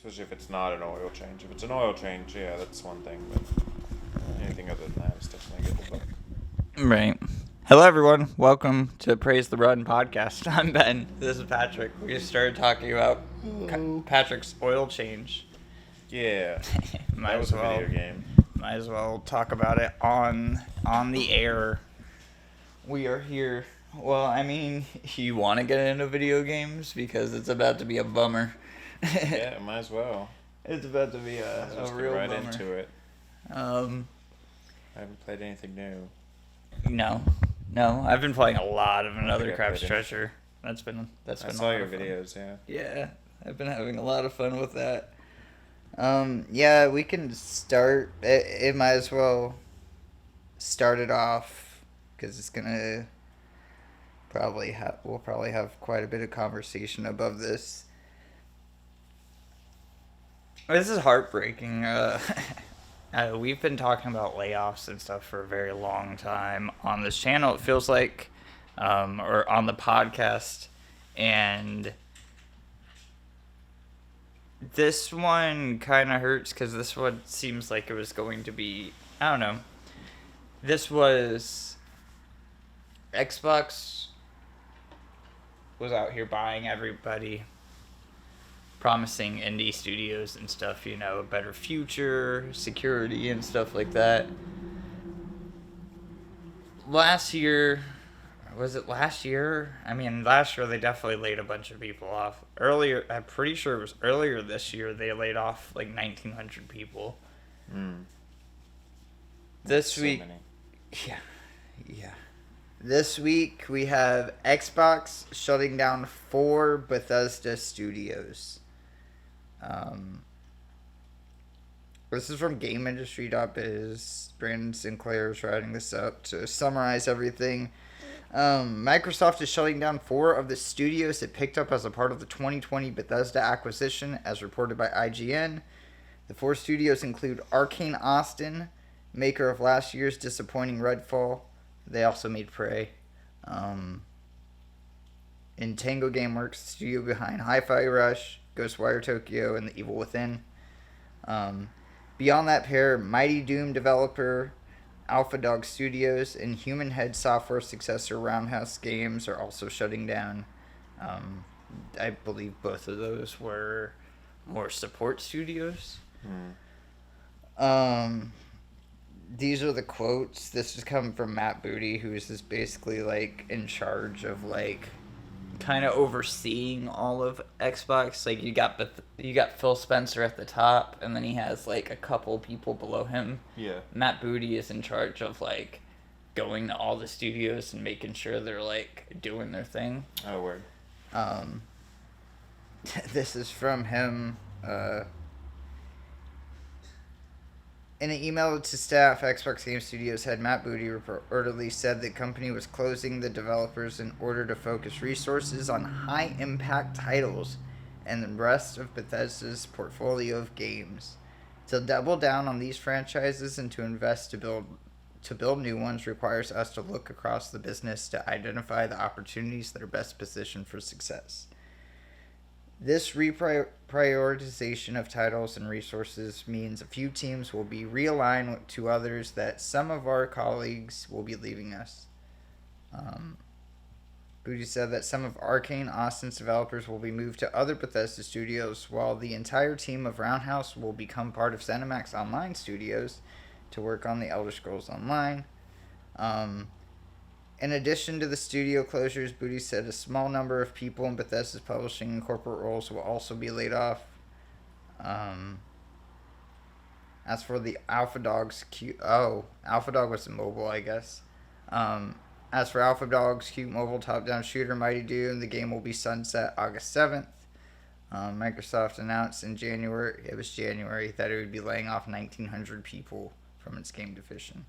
Especially if it's not an oil change. If it's an oil change, yeah, that's one thing. But anything other than that is definitely a good book. Right. Hello, everyone. Welcome to Praise the Run podcast. I'm Ben. This is Patrick. We just started talking about Patrick's oil change. Yeah, Might that was as a well. video game. Might as well talk about it on the air. We are here. Well, I mean, you want to get into video games because it's about to be a bummer. Yeah, might as well. It's about to be a real right bummer. into it. Um, I haven't played anything new. No, I've been playing a lot of Another Crap's played it. Treasure. That's been I a saw lot your of fun. videos, yeah. Yeah, I've been having a lot of fun with that. Yeah, we can start. It might as well start it off because it's gonna we'll probably have quite a bit of conversation above this. This is heartbreaking. We've been talking about layoffs and stuff for a very long time on this channel. It feels like, or on the podcast, and this one kind of hurts because this one seems like it was going to be, I don't know. This was Xbox was out here buying everybody, promising indie studios and stuff, a better future, security and stuff like that. Last year, was it last year? I mean, last year they definitely laid a bunch of people off. Earlier, I'm pretty sure it was earlier this year, they laid off like 1,900 people. This week, many. yeah. This week we have Xbox shutting down 4 Bethesda studios. This is from GameIndustry.biz. Brandon Sinclair is writing this up to summarize everything. Microsoft is shutting down 4 of the studios it picked up as a part of the 2020 Bethesda acquisition, as reported by IGN. The 4 studios include Arcane Austin, maker of last year's disappointing Redfall. They also made Prey. Tango Gameworks, the studio behind Hi-Fi Rush, Ghostwire Tokyo, and The Evil Within. Beyond that pair, Mighty Doom developer Alpha Dog Studios and Human Head Software successor Roundhouse Games are also shutting down. I believe both of those were more support studios. These are the quotes. This is coming from Matt Booty, who is just basically like in charge of like kind of overseeing all of Xbox. Like you got Phil Spencer at the top, and then he has like a couple people below him. Yeah. Matt Booty is in charge of like going to all the studios and making sure they're like doing their thing. Oh, word. This is from him. In an email to staff, Xbox Game Studios head Matt Booty reportedly said the company was closing the developers in order to focus resources on high-impact titles and the rest of Bethesda's portfolio of games. To double down on these franchises and to invest to build new ones requires us to look across the business to identify the opportunities that are best positioned for success. This reprioritization of titles and resources means a few teams will be realigned to others, that some of our colleagues will be leaving us. Booty said that some of Arcane Austin's developers will be moved to other Bethesda studios, while the entire team of Roundhouse will become part of ZeniMax Online Studios to work on the Elder Scrolls Online. In addition to the studio closures, Booty said a small number of people in Bethesda's publishing and corporate roles will also be laid off. As for the Alpha Dog's Alpha Dog was in mobile, I guess. As for Alpha Dog's cute mobile top-down shooter Mighty Doom, the game will be sunset August 7th. Microsoft announced in January, that it would be laying off 1,900 people from its game division.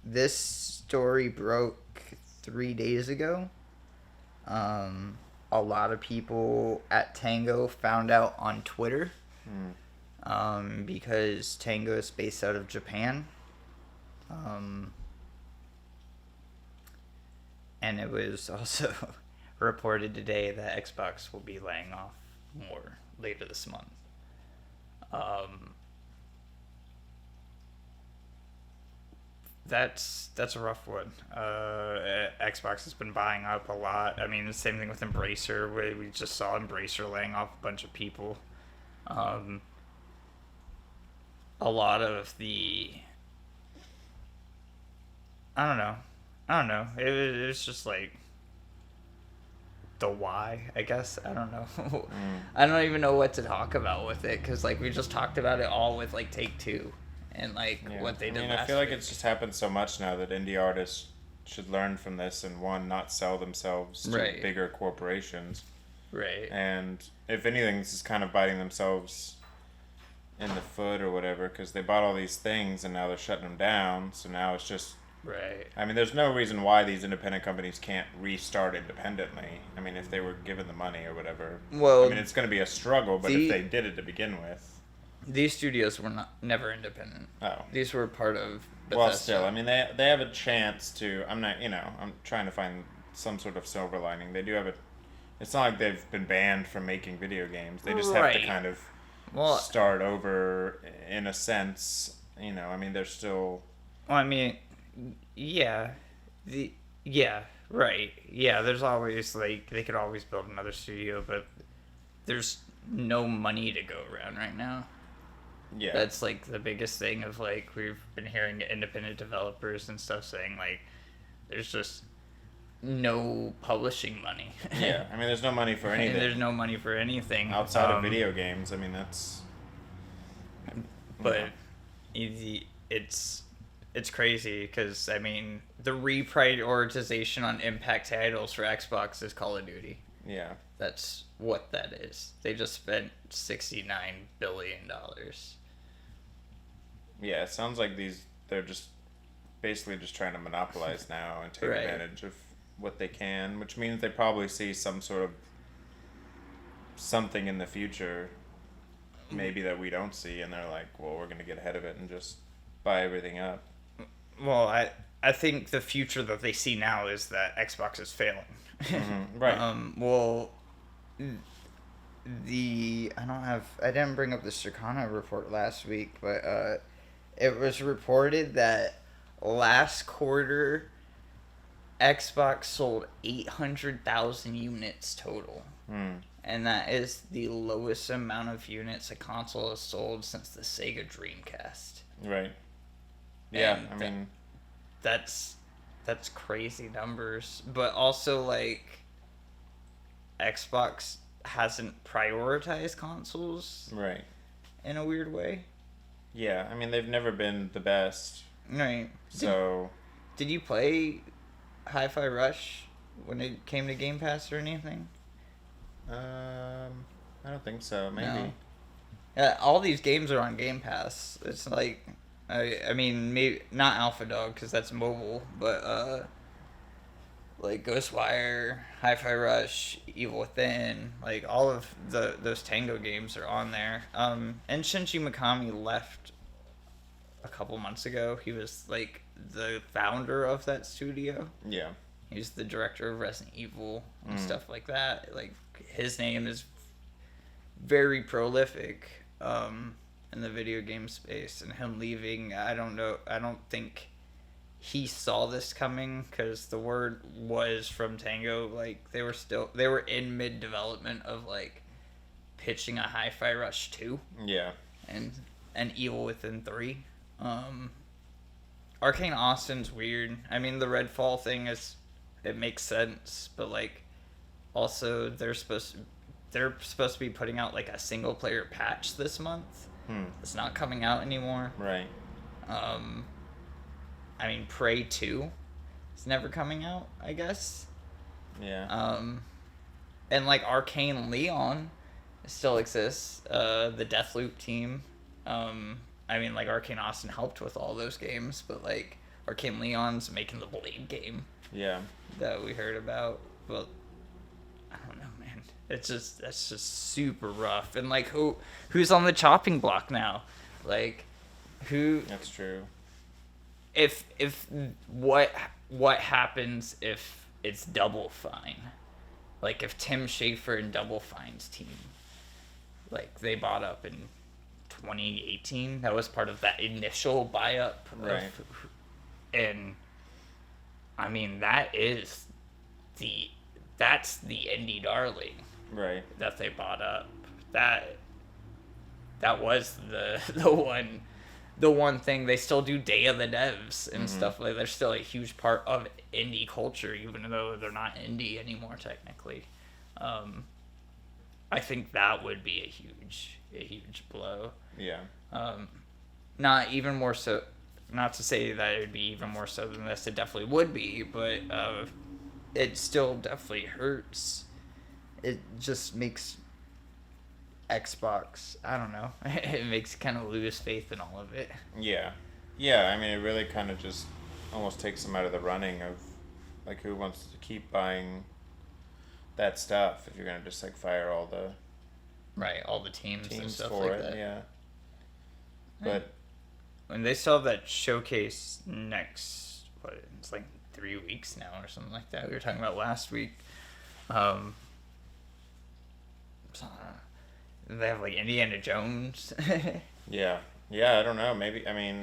This story broke 3 days ago. A lot of people at Tango found out on Twitter. Because Tango is based out of Japan. And it was also reported today that Xbox will be laying off more later this month. That's a rough one. Xbox has been buying up a lot. I mean, the same thing with Embracer. We just saw Embracer laying off a bunch of people. A lot of the... I don't know. It was just like the why, I guess. I don't know. I don't even know what to talk about with it, because like we just talked about it all with like Take-Two and like what they did last I feel like week. it's just happened so much now that indie artists should learn from this and, one, not sell themselves to bigger corporations. Right. And if anything, this is kind of biting themselves in the foot or whatever, because they bought all these things and now they're shutting them down. So now it's just... Right. I mean, there's no reason why these independent companies can't restart independently. I mean, if they were given the money or whatever. Well, I mean, it's going to be a struggle, but if they did it to begin with... These studios were never independent. Oh. These were part of Bethesda. Well, still, I mean, they have a chance to... I'm trying to find some sort of silver lining. They do have a... It's not like they've been banned from making video games. They just have to kind of start over in a sense. I mean, they're still... Well, I mean, yeah. Right. Yeah, there's always, like, they could always build another studio, but there's no money to go around right now. Yeah. That's, like, the biggest thing of, like, we've been hearing independent developers and stuff saying, like, there's just no publishing money. Yeah, I mean, there's no money for anything. There's no money for anything. Outside of video games, I mean, that's... But it's crazy, because, I mean, the reprioritization on impact titles for Xbox is Call of Duty. Yeah. That's what that is. They just spent $69 billion. Yeah, it sounds like they're just basically just trying to monopolize now and take advantage of what they can, which means they probably see some sort of something in the future maybe that we don't see, and they're like, well, we're going to get ahead of it and just buy everything up. Well, I think the future that they see now is that Xbox is failing. Mm-hmm. Right. Well, I didn't bring up the Circana report last week, but it was reported that last quarter Xbox sold 800,000 units total. And that is the lowest amount of units a console has sold since the Sega Dreamcast. Right. Yeah, And I mean... That's crazy numbers. But also, like, Xbox hasn't prioritized consoles. Right. In a weird way. Yeah, I mean, they've never been the best. Right. So... Did you play Hi-Fi Rush when it came to Game Pass or anything? I don't think so. Maybe. No. Yeah, all these games are on Game Pass. It's like, I mean, maybe not Alpha Dog because that's mobile, but like Ghostwire, Hi-Fi Rush, Evil Within, like all of those Tango games are on there. And Shinji Mikami left a couple months ago. He was like the founder of that studio. Yeah. He's the director of Resident Evil and stuff like that. Like, his name is very prolific in the video game space, and him leaving, I don't think he saw this coming, because the word was from Tango, like, they were in mid development of like pitching a Hi-Fi Rush 2. Yeah. And Evil Within 3. Arcane Austin's weird. I mean, the Redfall thing it makes sense, but like, also they're supposed to be putting out like a single player patch this month. It's not coming out anymore. Right. I mean, Prey 2 is never coming out, I guess. Yeah. And like Arcane Leon still exists. The Deathloop team. I mean, like, Arcane Austin helped with all those games, but like Arcane Leon's making the Blade game. Yeah. That we heard about, but I don't know, man. That's just super rough. And like, who's on the chopping block now? Like, who? That's true. If what happens if it's Double Fine? like if Tim Schafer and Double Fine's team, like they bought up in 2018, that was part of that initial buy up, right? And I mean that's the indie darling, right? That they bought up. That was the one thing. They still do Day of the Devs and stuff like. They're still a huge part of indie culture, even though they're not indie anymore technically. I think that would be a huge blow. Yeah. Not even more so. Not to say that it would be even more so than this. It definitely would be, but it still definitely hurts. It just makes Xbox, I don't know, it makes kind of lose faith in all of it. Yeah. I mean, it really kind of just almost takes them out of the running of, like, who wants to keep buying that stuff if you're gonna just like fire all the all the teams and stuff for like it. that. Yeah. But when they still have that showcase next, it's like 3 weeks now or something like that. We were talking about last week. They have like Indiana Jones. yeah, I don't know. Maybe, I mean,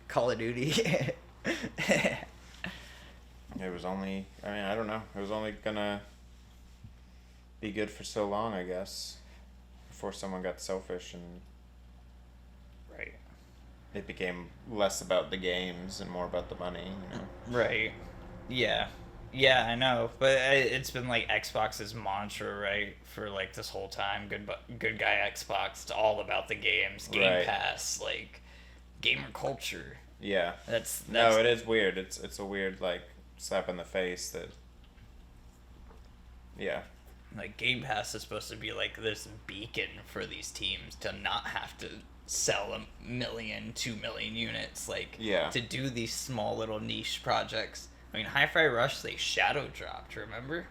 Call of Duty. It was only, I mean, I don't know. It was only gonna be good for so long, I guess, before someone got selfish and it became less about the games and more about the money, you know? Right. Yeah, I know, but it's been like Xbox's mantra, right, for like this whole time. Good guy Xbox. It's all about the games, Game Pass, like gamer culture. Yeah. That's no, it is weird. It's a weird like slap in the face that. Yeah. Like Game Pass is supposed to be like this beacon for these teams to not have to sell 1 million, 2 million units, like to do these small little niche projects. I mean, Hi-Fi Rush, they shadow dropped, remember?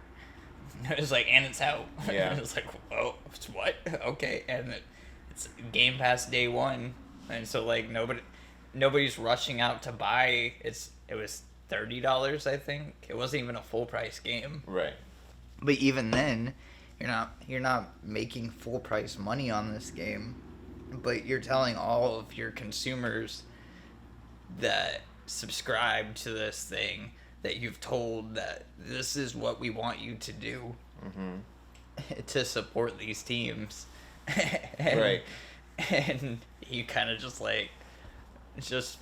It was like, and it's out. Yeah. It was like, oh, it's what? Okay. And it's Game Pass day one. And so, like, nobody's rushing out to buy. It was $30, I think. It wasn't even a full price game. Right. But even then, you're not making full price money on this game. But you're telling all of your consumers that subscribe to this thing that you've told that this is what we want you to do to support these teams. Right. And you kind of just like, just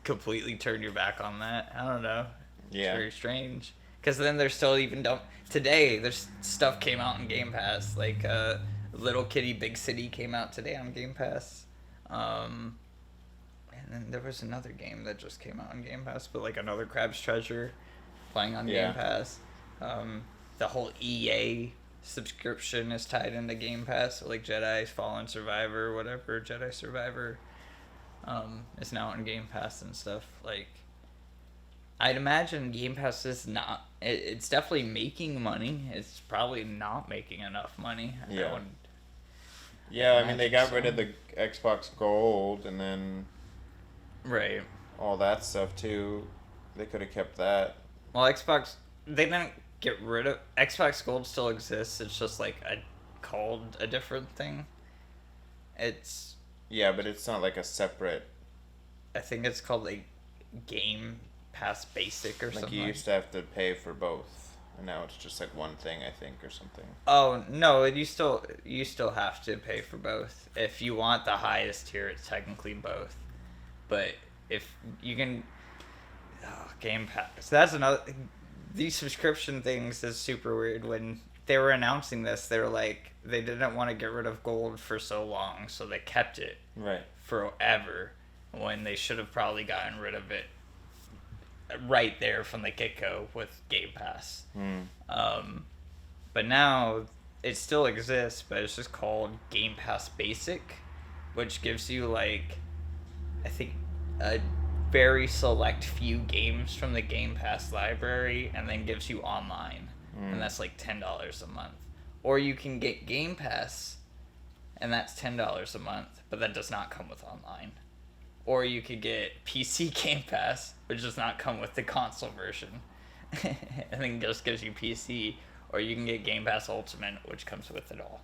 completely turn your back on that. I don't know. Yeah. It's very strange. Because then there's still even today, there's stuff came out in Game Pass. Like, Little Kitty Big City came out today on Game Pass. And then there was another game that just came out on Game Pass, but like another Crab's Treasure playing on Game Pass. The whole EA subscription is tied into Game Pass. So like Jedi Fallen Survivor, whatever, Jedi Survivor is now on Game Pass and stuff. Like, I'd imagine Game Pass is not... It's definitely making money. It's probably not making enough money. Yeah, I mean, they got rid of the Xbox Gold and then... Right. All that stuff, too. They could have kept that. Well, Xbox... They didn't get rid of... Xbox Gold still exists. It's just, like, called a different thing. It's... Yeah, but it's not, like, a separate... I think it's called, like, Game Pass Basic or something. Like, you used to have to pay for both. And now it's just like one thing, I think, or something. Oh no! You still have to pay for both. If you want the highest tier, it's technically both. But if you can, Game Pass. That's another. These subscription things is super weird. When they were announcing this, they were like they didn't want to get rid of Gold for so long, so they kept it forever. When they should have probably gotten rid of it right there from the get-go with Game Pass. But now it still exists, but it's just called Game Pass Basic, which gives you like, I think, a very select few games from the Game Pass library, and then gives you online, and that's like $10 a month. Or you can get Game Pass, and that's $10 a month, but that does not come with online. Or you could get PC Game Pass, which does not come with the console version. and then just gives you PC, or you can get Game Pass Ultimate, which comes with it all.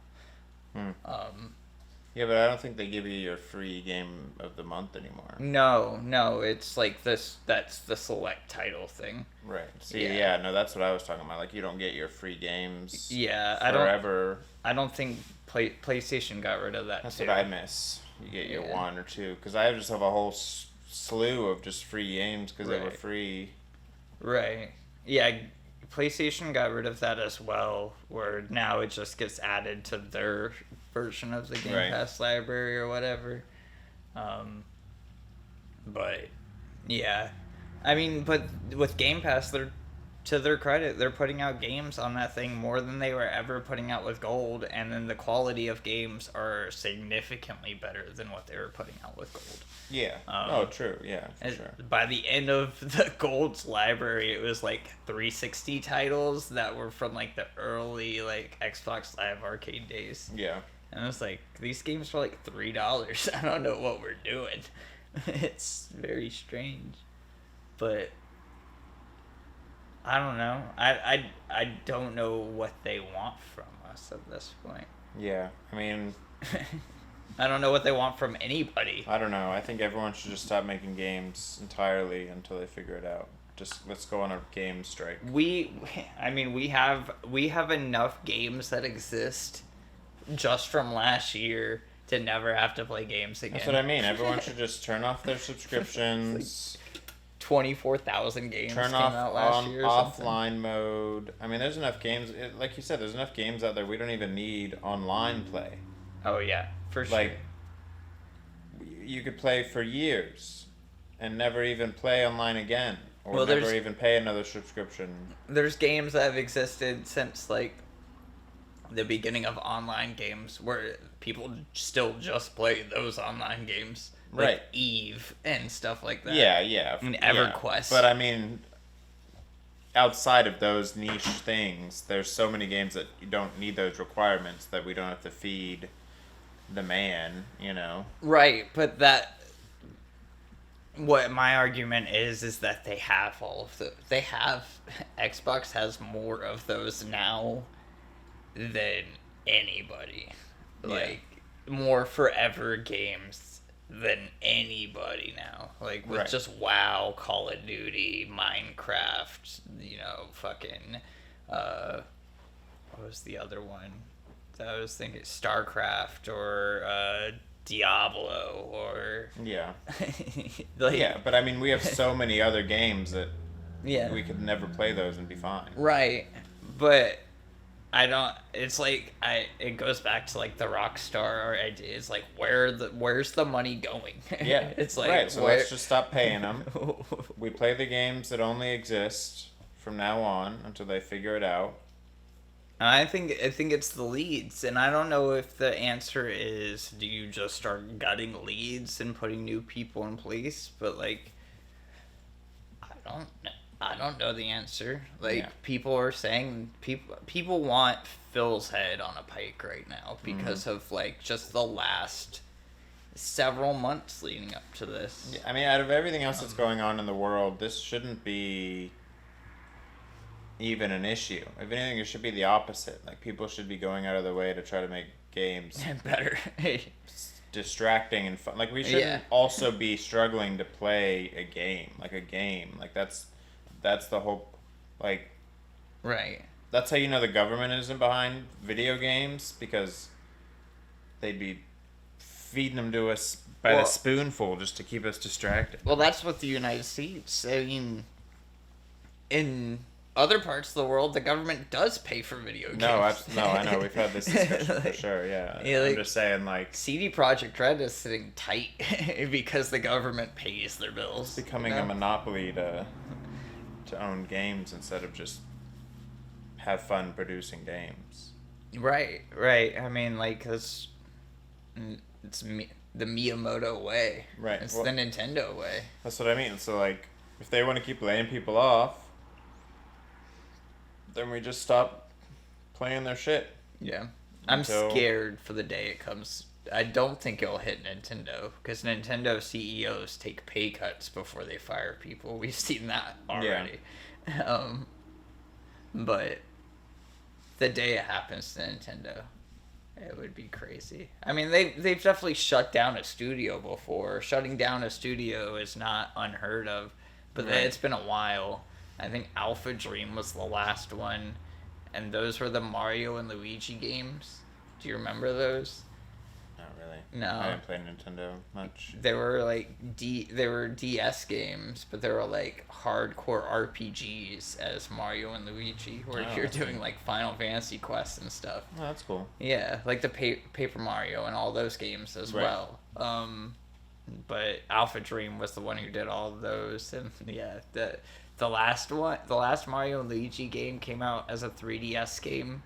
Yeah, but I don't think they give you your free game of the month anymore. No, it's like this. That's the select title thing. Right. See, yeah, no, that's what I was talking about. Like, you don't get your free games. Yeah, forever. I don't think PlayStation got rid of that. That's too. what I miss. You get your one or two, because I just have a whole slew of just free games because they were free. Right. Yeah. PlayStation got rid of that as well, where now it just gets added to their version of the Game Pass library or whatever. But yeah, I mean, but with Game Pass, they're, to their credit, they're putting out games on that thing more than they were ever putting out with Gold, and then the quality of games are significantly better than what they were putting out with Gold. Yeah. True. Yeah, for sure. By the end of the Gold's library, it was like 360 titles that were from like the early like Xbox Live Arcade days. Yeah. And I was like, these games are like $3. I don't know what we're doing. It's very strange, but I don't know. I don't know what they want from us at this point. Yeah, I mean, I don't know what they want from anybody. I don't know. I think everyone should just stop making games entirely until they figure it out. Just let's go on a game strike. We have enough games that exist just from last year to never have to play games again. That's what I mean. Everyone should just turn off their subscriptions. 24,000 games turn came off out last year. Offline mode. I mean, there's enough games. Like you said, there's enough games out there. We don't even need online play. Oh yeah, for sure. Like, you could play for years and never even play online again, or never even pay another subscription. There's games that have existed since like the beginning of online games where people still just play those online games. Like right. Eve and stuff like that. Yeah. And EverQuest. But I mean, outside of those niche things, there's so many games that you don't need those requirements, that we don't have to feed the man, you know? Right, but what my argument is that they have all of the... Xbox has more of those now than anybody. Like, more forever games than anybody now. Like, with just WoW, Call of Duty, Minecraft, you know, fucking, what was the other one that I was thinking? StarCraft, or, Diablo, or... Yeah. like, yeah, but I mean, we have so many other games that we could never play those and be fine. Right, but... I don't. It's like it goes back to like the Rockstar idea. It's like where's the money going? Yeah, it's like right. So let's just stop paying them. We play the games that only exist from now on until they figure it out. I think it's the leads, and I don't know if the answer is do you just start gutting leads and putting new people in place, but like I don't know the answer. Like, people are saying... People want Phil's head on a pike right now because of, like, just the last several months leading up to this. Yeah, I mean, out of everything else that's going on in the world, this shouldn't be even an issue. If anything, it should be the opposite. Like, people should be going out of their way to try to make games... better. distracting and fun. Like, we shouldn't also be struggling to play a game. Like, that's the whole, like... Right. That's how you know the government isn't behind video games, because they'd be feeding them to us by the spoonful just to keep us distracted. Well, that's what the United States... I mean, in other parts of the world, the government does pay for video games. No, I know. We've had this discussion for sure, yeah. I'm just saying, like... CD Projekt Red is sitting tight because the government pays their bills. It's becoming a monopoly to own games instead of just have fun producing games. Right. I mean, like, it's the Miyamoto way. Right. It's the Nintendo way. That's what I mean. So, like, if they want to keep laying people off, then we just stop playing their shit. Yeah. I'm scared for the day it comes. I don't think it'll hit Nintendo, because Nintendo CEOs take pay cuts before they fire people. We've seen that already. But the day it happens to Nintendo, it would be crazy. I mean, they've definitely shut down a studio before. Shutting down a studio is not unheard of, but it's been a while. I think Alpha Dream was the last one, and those were the Mario and Luigi games. Do you remember those? Not really. No. I didn't play Nintendo much. They were like they were DS games, but they were like hardcore RPGs as Mario and Luigi, where you're doing like Final Fantasy quests and stuff. Oh, that's cool. Yeah, like the Paper Mario and all those games as well. But Alpha Dream was the one who did all of those, and yeah, the last Mario and Luigi game came out as a 3DS game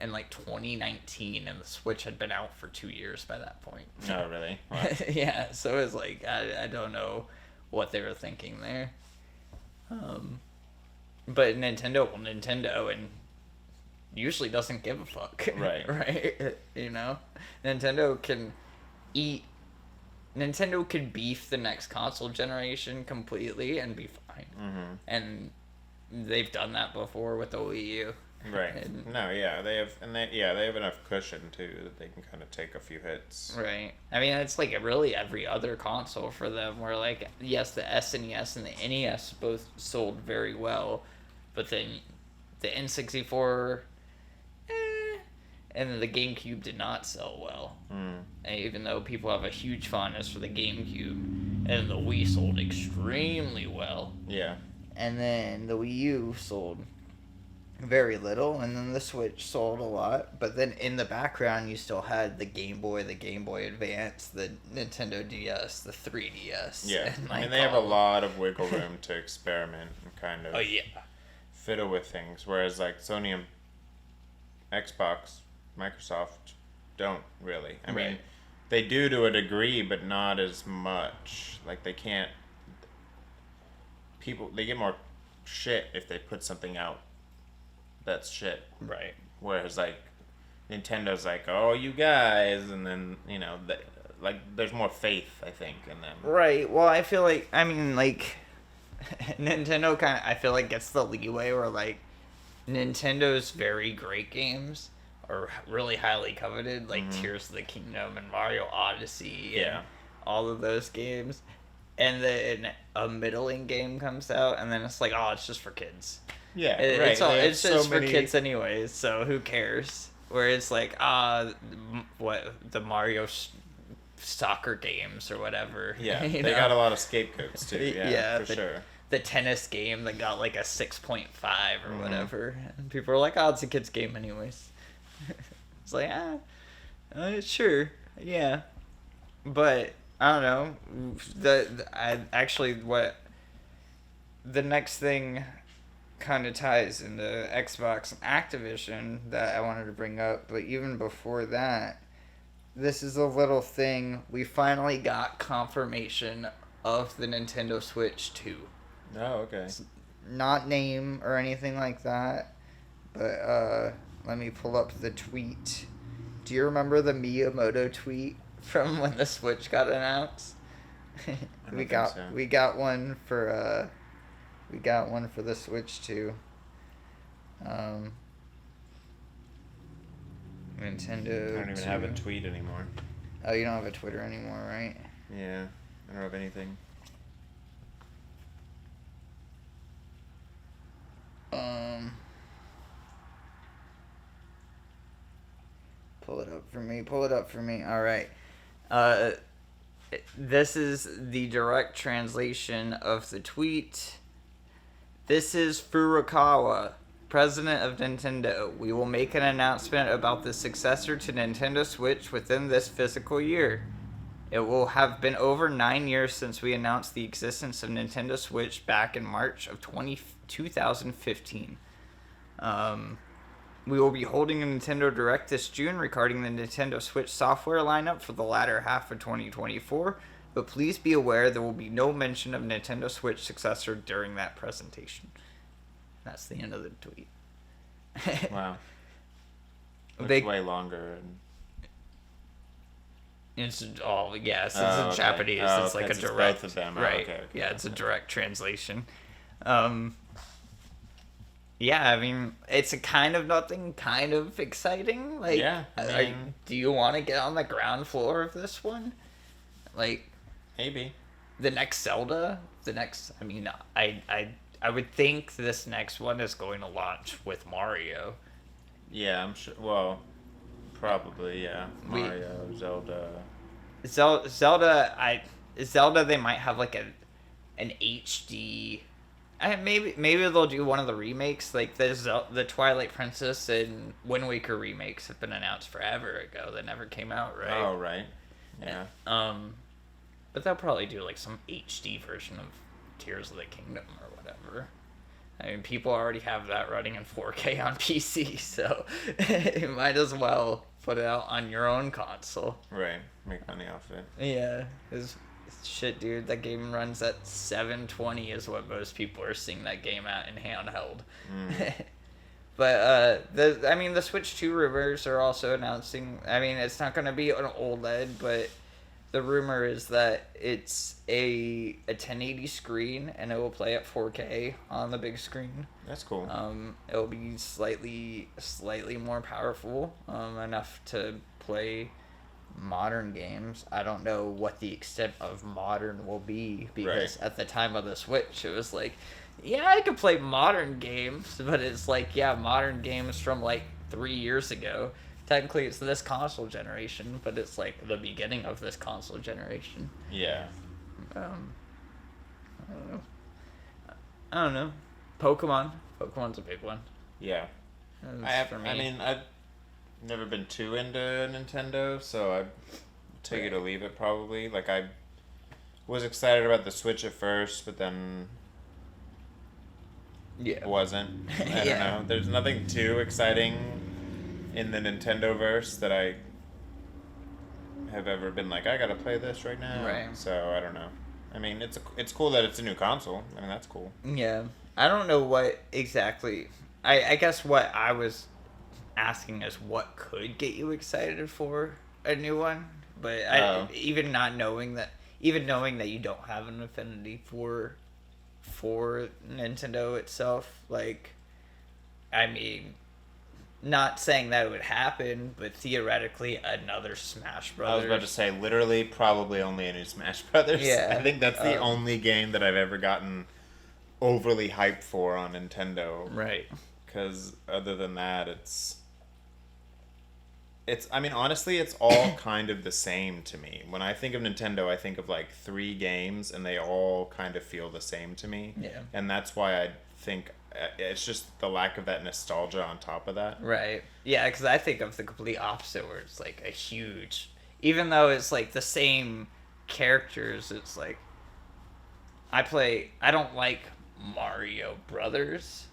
in like 2019, and the Switch had been out for 2 years by that point. Oh, really? Wow. Yeah, so it was like I don't know what they were thinking there. But Nintendo and usually doesn't give a fuck. Right. Right? You know? Nintendo could beef the next console generation completely and be fine. Mm-hmm. And they've done that before with the Wii U. Right. They have enough cushion too that they can kind of take a few hits. Right. I mean, it's like really every other console for them. Where like, yes, the SNES and the NES both sold very well, but then the N64, and then the GameCube did not sell well. And even though people have a huge fondness for the GameCube, and the Wii sold extremely well. Yeah. And then the Wii U sold very little, and then the Switch sold a lot. But then in the background, you still had the Game Boy Advance, the Nintendo DS, the 3DS. Yeah, and I mean, they have a lot of wiggle room to experiment and kind of fiddle with things, whereas like Sony and Xbox, Microsoft don't really. I mean, they do to a degree, but not as much. Like they can't. They get more shit if they put something out that's shit. Right. Whereas like Nintendo's like, oh, you guys, and then like there's more faith, I think, in them. Right. Well, I feel like Nintendo I feel like gets the leeway where like Nintendo's very great games are really highly coveted, like Tears of the Kingdom and Mario Odyssey and all of those games. And then a middling game comes out, and then it's like, oh, it's just for kids. Yeah, right. It's just for kids anyways, so who cares? Where it's like, the Mario soccer games or whatever. Yeah, they got a lot of scapegoats too. Yeah, for sure. The tennis game that got like a 6.5 or whatever, and people are like, oh, it's a kid's game anyways. It's like, sure, yeah, but I don't know. The next thing kind of ties into Xbox and Activision that I wanted to bring up, but even before that, this is a little thing. We finally got confirmation of the Nintendo Switch 2. Oh, okay. It's not name or anything like that, but let me pull up the tweet. Do you remember the Miyamoto tweet from when the Switch got announced? we got one for the Switch too. Nintendo. I don't even have a tweet anymore. Oh, you don't have a Twitter anymore, right? Yeah, I don't have anything. Pull it up for me. All right. This is the direct translation of the tweet. This is Furukawa, president of Nintendo. We will make an announcement about the successor to Nintendo Switch within this fiscal year. It will have been over 9 years since we announced the existence of Nintendo Switch back in March of 2015. We will be holding a Nintendo Direct this June regarding the Nintendo Switch software lineup for the latter half of 2024, but please be aware there will be no mention of Nintendo Switch successor during that presentation. That's the end of the tweet. Wow. It's way longer. It's Japanese. Oh, it's like a it's direct. both of them. Right. Okay. Yeah, it's a direct translation. Yeah, I mean, it's a kind of nothing, kind of exciting. Like, Yeah, I mean, do you want to get on the ground floor of this one? Like, maybe. the next Zelda, I mean, I would think this next one is going to launch with Mario. Yeah, I'm sure. Well, probably, yeah. Mario, Zelda. Zelda, they might have like an HD. Maybe they'll do one of the remakes. Like the Twilight Princess and Wind Waker remakes have been announced forever ago. That never came out, right? Oh, right. Yeah. But they'll probably do like some HD version of Tears of the Kingdom or whatever. I mean, people already have that running in 4K on PC, so you might as well put it out on your own console. Right. Make money off it. Yeah. Shit, dude, that game runs at 720 is what most people are seeing that game at in handheld. But the Switch 2 rumors are also announcing. I mean, it's not going to be an OLED, but the rumor is that it's a 1080 screen and it will play at 4K on the big screen. That's cool. It'll be slightly more powerful, enough to play modern games. I don't know what the extent of modern will be, because at the time of the Switch it was like, yeah, I could play modern games, but it's like, yeah, modern games from like 3 years ago. Technically it's this console generation, but it's like the beginning of this console generation. Yeah. I don't know. Pokemon's a big one. Yeah. I've never been too into Nintendo, so I'd take it or leave it probably. Like, I was excited about the Switch at first, but then wasn't. I don't know. There's nothing too exciting in the Nintendo verse that I have ever been like, I gotta play this right now. Right. So I don't know. I mean, it's cool that it's a new console. I mean, that's cool. Yeah. I don't know what exactly. I guess what I was asking is what could get you excited for a new one, but even knowing that you don't have an affinity for Nintendo itself, like, I mean, not saying that it would happen, but theoretically another Smash Brothers. I was about to say, literally, probably only a new Smash Brothers. Yeah. I think that's the only game that I've ever gotten overly hyped for on Nintendo. Right. Because other than that, I mean, honestly, it's all kind of the same to me. When I think of Nintendo, I think of like 3 games, and they all kind of feel the same to me. Yeah. And that's why I think it's just the lack of that nostalgia on top of that. Right. Yeah, because I think of the complete opposite, where it's like a huge, even though it's like the same characters, it's like, I don't like Mario Brothers,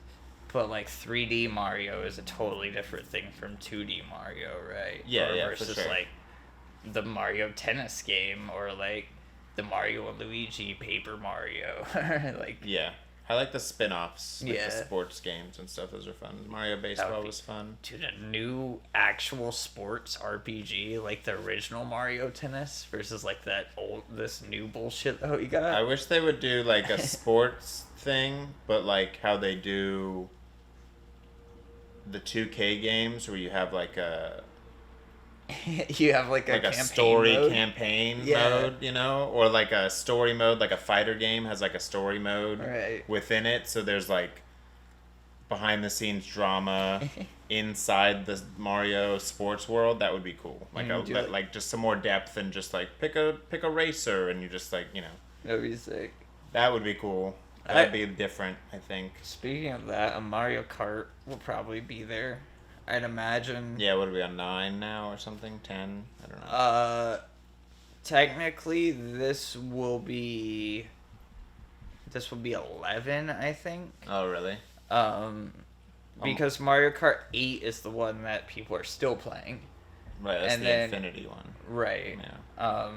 but like 3D Mario is a totally different thing from 2D Mario, right? Yeah, versus for sure. like the Mario Tennis game, or like the Mario and Luigi Paper Mario. Like, yeah. I like the spin-offs, like Yeah. the sports games and stuff. Those are fun. Mario Baseball was fun. Dude, a new actual sports RPG, like the original Mario Tennis versus like this new bullshit that we got. I wish they would do like a sports thing, but like how they do the 2K games, where you have like a You have like a story mode. campaign Yeah. mode, you know, or like a story mode, like a fighter game has like a story mode Right. within it. So there's like behind the scenes drama inside the Mario sports world. That would be cool. Like like just some more depth, and just like pick a racer, and you just like, you know. That'd be sick. That would be cool. That'd be different, I think. Speaking of that, a Mario Kart will probably be there, I'd imagine. Yeah, what are we on, 9 now or something? 10? I don't know. Technically this will be 11, I think. Oh, really? Because Mario Kart 8 is the one that people are still playing. Right, that's and the then, Infinity one. Right. Yeah.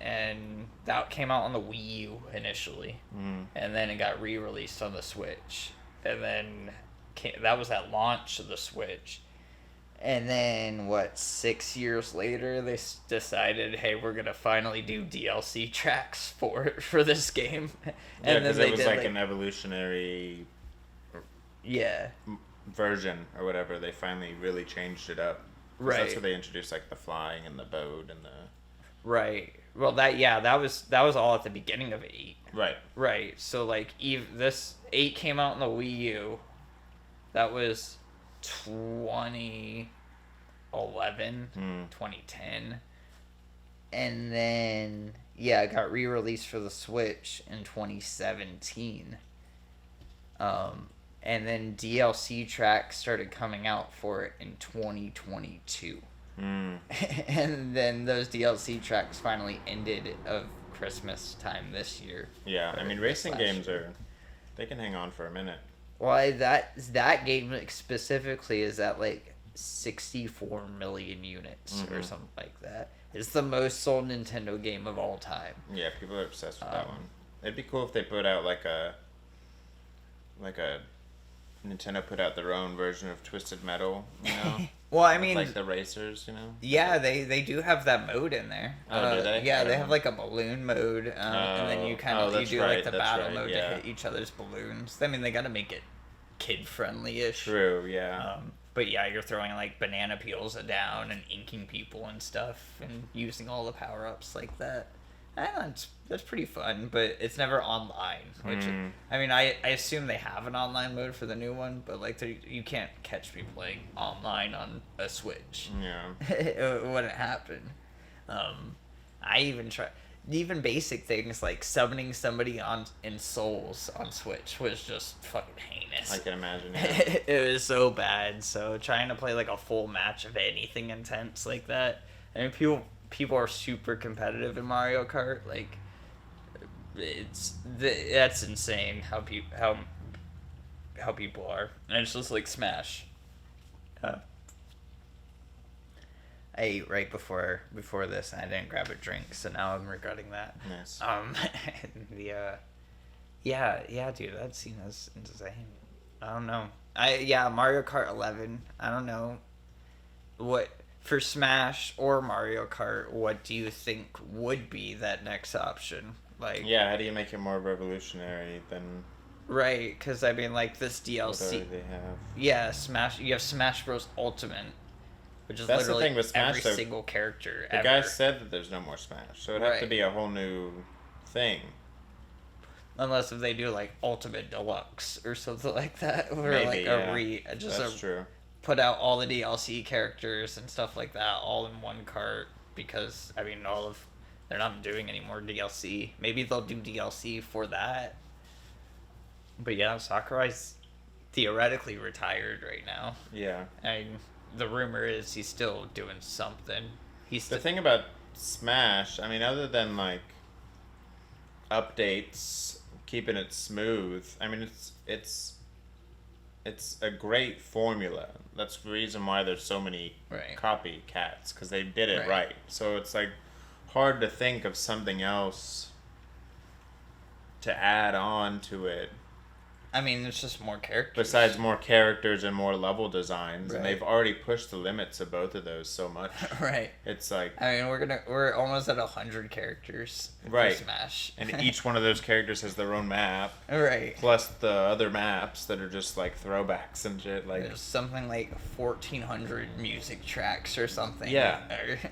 And that came out on the Wii U initially. And then it got re-released on the Switch. And then that was at launch of the Switch. And then, 6 years later, they decided, hey, we're going to finally do DLC tracks for this game. Yeah, because it was like an evolutionary Yeah. version or whatever, they finally really changed it up. Right. That's where they introduced like the flying and the boat and the. Right. Well, that was all at the beginning of 8. Right. Right. So like this 8 came out in the Wii U. That was 2011, 2010. And then it got re-released for the Switch in 2017. And then DLC tracks started coming out for it in 2022. And then those DLC tracks finally ended of Christmas time this year. Yeah, I mean, racing games they can hang on for a minute. Well, that game specifically is at like 64 million units or something like that. It's the most sold Nintendo game of all time. Yeah, people are obsessed with that one. It'd be cool if they put out like a Nintendo put out their own version of Twisted Metal, you know? Well, I mean, like the racers, you know? Yeah, they do have that mode in there. Oh, do they? Yeah, they have like a balloon mode, and then you you do like the battle mode to hit each other's balloons. I mean, they got to make it kid friendly-ish. True, yeah. But yeah, you're throwing like banana peels down and inking people and stuff, and using all the power ups like that. That's pretty fun, but it's never online. Which I mean, I assume they have an online mode for the new one, but like you can't catch me playing online on a Switch. Yeah, it wouldn't happen. I even basic things like summoning somebody in Souls on Switch was just fucking heinous. I can imagine. Yeah. It was so bad. So trying to play like a full match of anything intense like that, I mean, people are super competitive in Mario Kart. Like, that's insane how people are, and it's just like Smash. I ate right before this, and I didn't grab a drink, so now I'm regretting that. Nice. Dude, that scene is insane. I don't know. Mario Kart 11. I don't know what for Smash or Mario Kart. What do you think would be that next option? Like, how do you make it more revolutionary than? Right, because I mean, like this DLC. They have. Yeah, Smash. You have Smash Bros. Ultimate. Which is That's literally the thing with Smash, every single character the ever. guy said that there's no more Smash, so it'd have to be a whole new thing. Unless if they do like Ultimate Deluxe or something like that, or Maybe, like That's true. Put out all the DLC characters and stuff like that all in one cart, because I mean they're not doing any more DLC. Maybe they'll do DLC for that. But yeah, Sakurai's theoretically retired right now. Yeah. And the rumor is he's still doing something. The thing about Smash, I mean, other than like updates, keeping it smooth, I mean, it's a great formula. That's the reason why there's so many copycats, because they did it right. So it's like hard to think of something else to add on to it. I mean, it's just more characters. Besides more characters and more level designs, and they've already pushed the limits of both of those so much. Right. It's like, I mean, we're almost at 100 characters for Smash, and each one of those characters has their own map. Right. Plus the other maps that are just like throwbacks and shit. Like there's something like 1,400 music tracks or something. Yeah.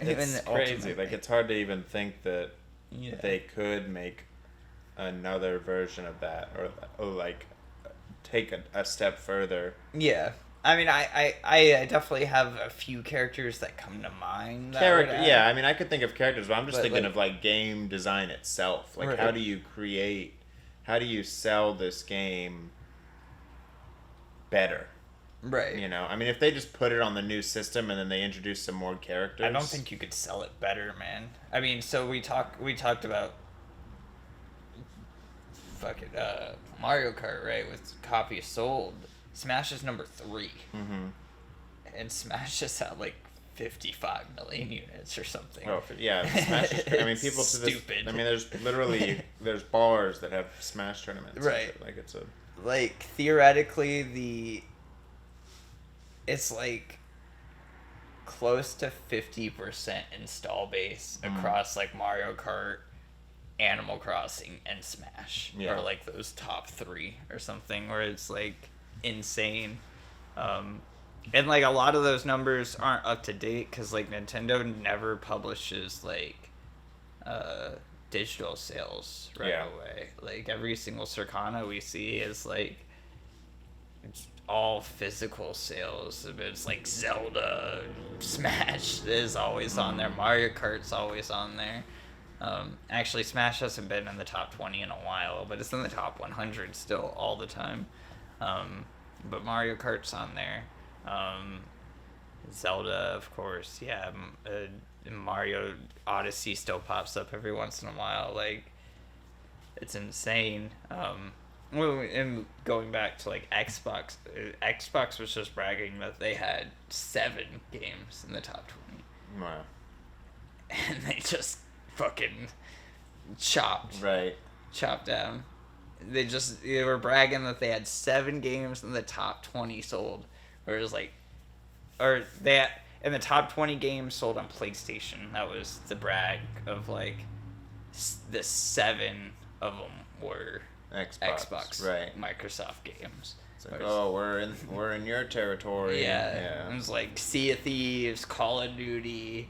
It's crazy. Like it's hard to even think that they could make another version of that, or like take a step further. Yeah. I mean, I definitely have a few characters that come to mind. I mean, I could think of characters, but I'm just thinking of like game design itself. Like, how do you sell this game better? Right. You know, I mean, if they just put it on the new system and then they introduce some more characters. I don't think you could sell it better, man. I mean, so we talked about Mario Kart, right, with copies sold. Smash is number 3. Mm-hmm. And Smash is at like 55 million units or something. Oh, yeah. Smash is, I mean, people to this... Stupid. I mean, there's bars that have Smash tournaments. Right. Like, it's a... Like, theoretically, it's like close to 50% install base across like Mario Kart, Animal Crossing, and Smash, or like those top 3 or something, where it's like insane. And like a lot of those numbers aren't up to date because like Nintendo never publishes like digital sales right away. Like every single Circana we see is like it's all physical sales. It's like Zelda, Smash is always on there. Mario Kart's always on there. Actually, Smash hasn't been in the top 20 in a while, but it's in the top 100 still all the time. But Mario Kart's on there. Zelda, of course, yeah. Mario Odyssey still pops up every once in a while. Like, it's insane. And going back to like Xbox, Xbox was just bragging that they had 7 games in the top 20. Wow. And they just fucking chopped down. They were bragging that they had 7 games in the top 20 sold. Whereas like, or in the top 20 games sold on PlayStation. That was the brag of like, the 7 of them were Xbox Microsoft games. It's like, oh, we're in your territory. Yeah. It was like Sea of Thieves, Call of Duty,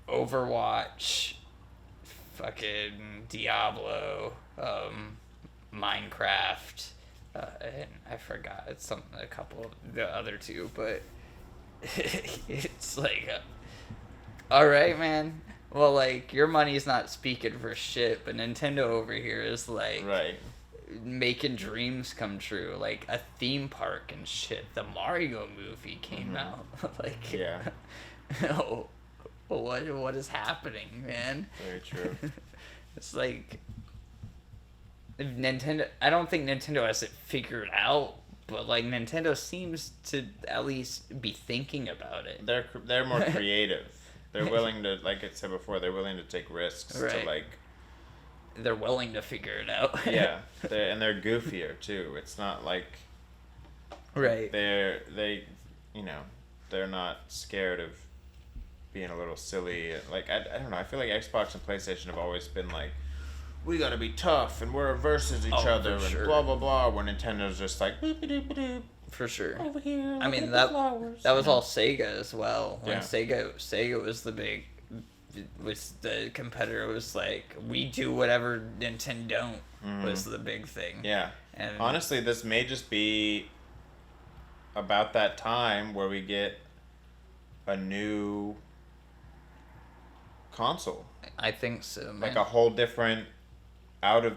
Overwatch, fucking Diablo, Minecraft, and I forgot a couple of the other 2, but it's like, all right, man. Well, like, your money's not speaking for shit, but Nintendo over here is like making dreams come true, like a theme park and shit. The Mario movie came out, like, oh, what is happening, man? Very true. It's like Nintendo. I don't think Nintendo has it figured out, but like Nintendo seems to at least be thinking about it. They're more creative. They're willing to, like I said before, they're willing to take risks to like. They're willing to figure it out. Yeah, they're goofier too. It's not like. Right. They're not scared of being a little silly. Like I don't know. I feel like Xbox and PlayStation have always been like, we gotta be tough and we're versus each other and blah blah blah. Where Nintendo's just like boop doop doop. For sure. Over here. I mean that was all Sega as well. When Sega was the competitor was like, we do whatever Nintendo don't was the big thing. Yeah. And honestly, this may just be about that time where we get a new console. I think so, man. Like a whole different out of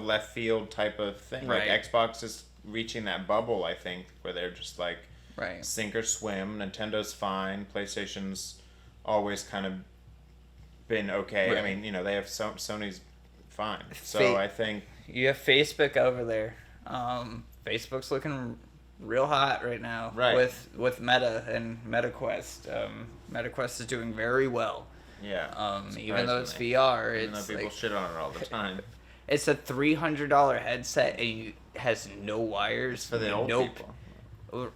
left field type of thing. Right. Like Xbox is reaching that bubble, I think, where they're just like sink or swim. Nintendo's fine. PlayStation's always kind of been okay. Right. I mean, they have Sony's fine. So I think you have Facebook over there. Facebook's looking real hot right now. Right. With Meta and MetaQuest. MetaQuest is doing very well. Yeah. Even though it's VR, even though people shit on it all the time. It's a $300 headset and it has no wires. For the old people.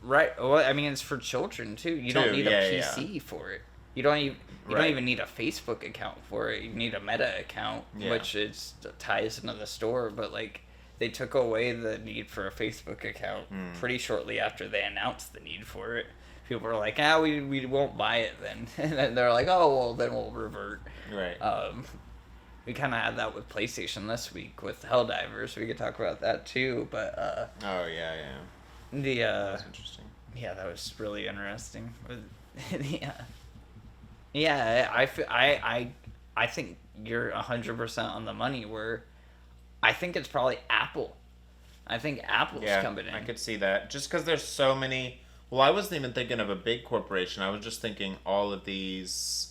Right. Well, I mean, it's for children too. You don't need a PC for it. You don't even need a Facebook account for it. You need a Meta account, which ties into the store. But like, they took away the need for a Facebook account pretty shortly after they announced the need for it. People were like, we won't buy it then. And then they're like, oh, well, then we'll revert. Right. We kind of had that with PlayStation this week with Helldivers. We could talk about that too, but oh yeah. That's interesting. Yeah, that was really interesting. I think you're 100% on the money. Where I think it's probably Apple. I think Apple's coming in. I could see that just because there's so many. Well, I wasn't even thinking of a big corporation. I was just thinking all of these.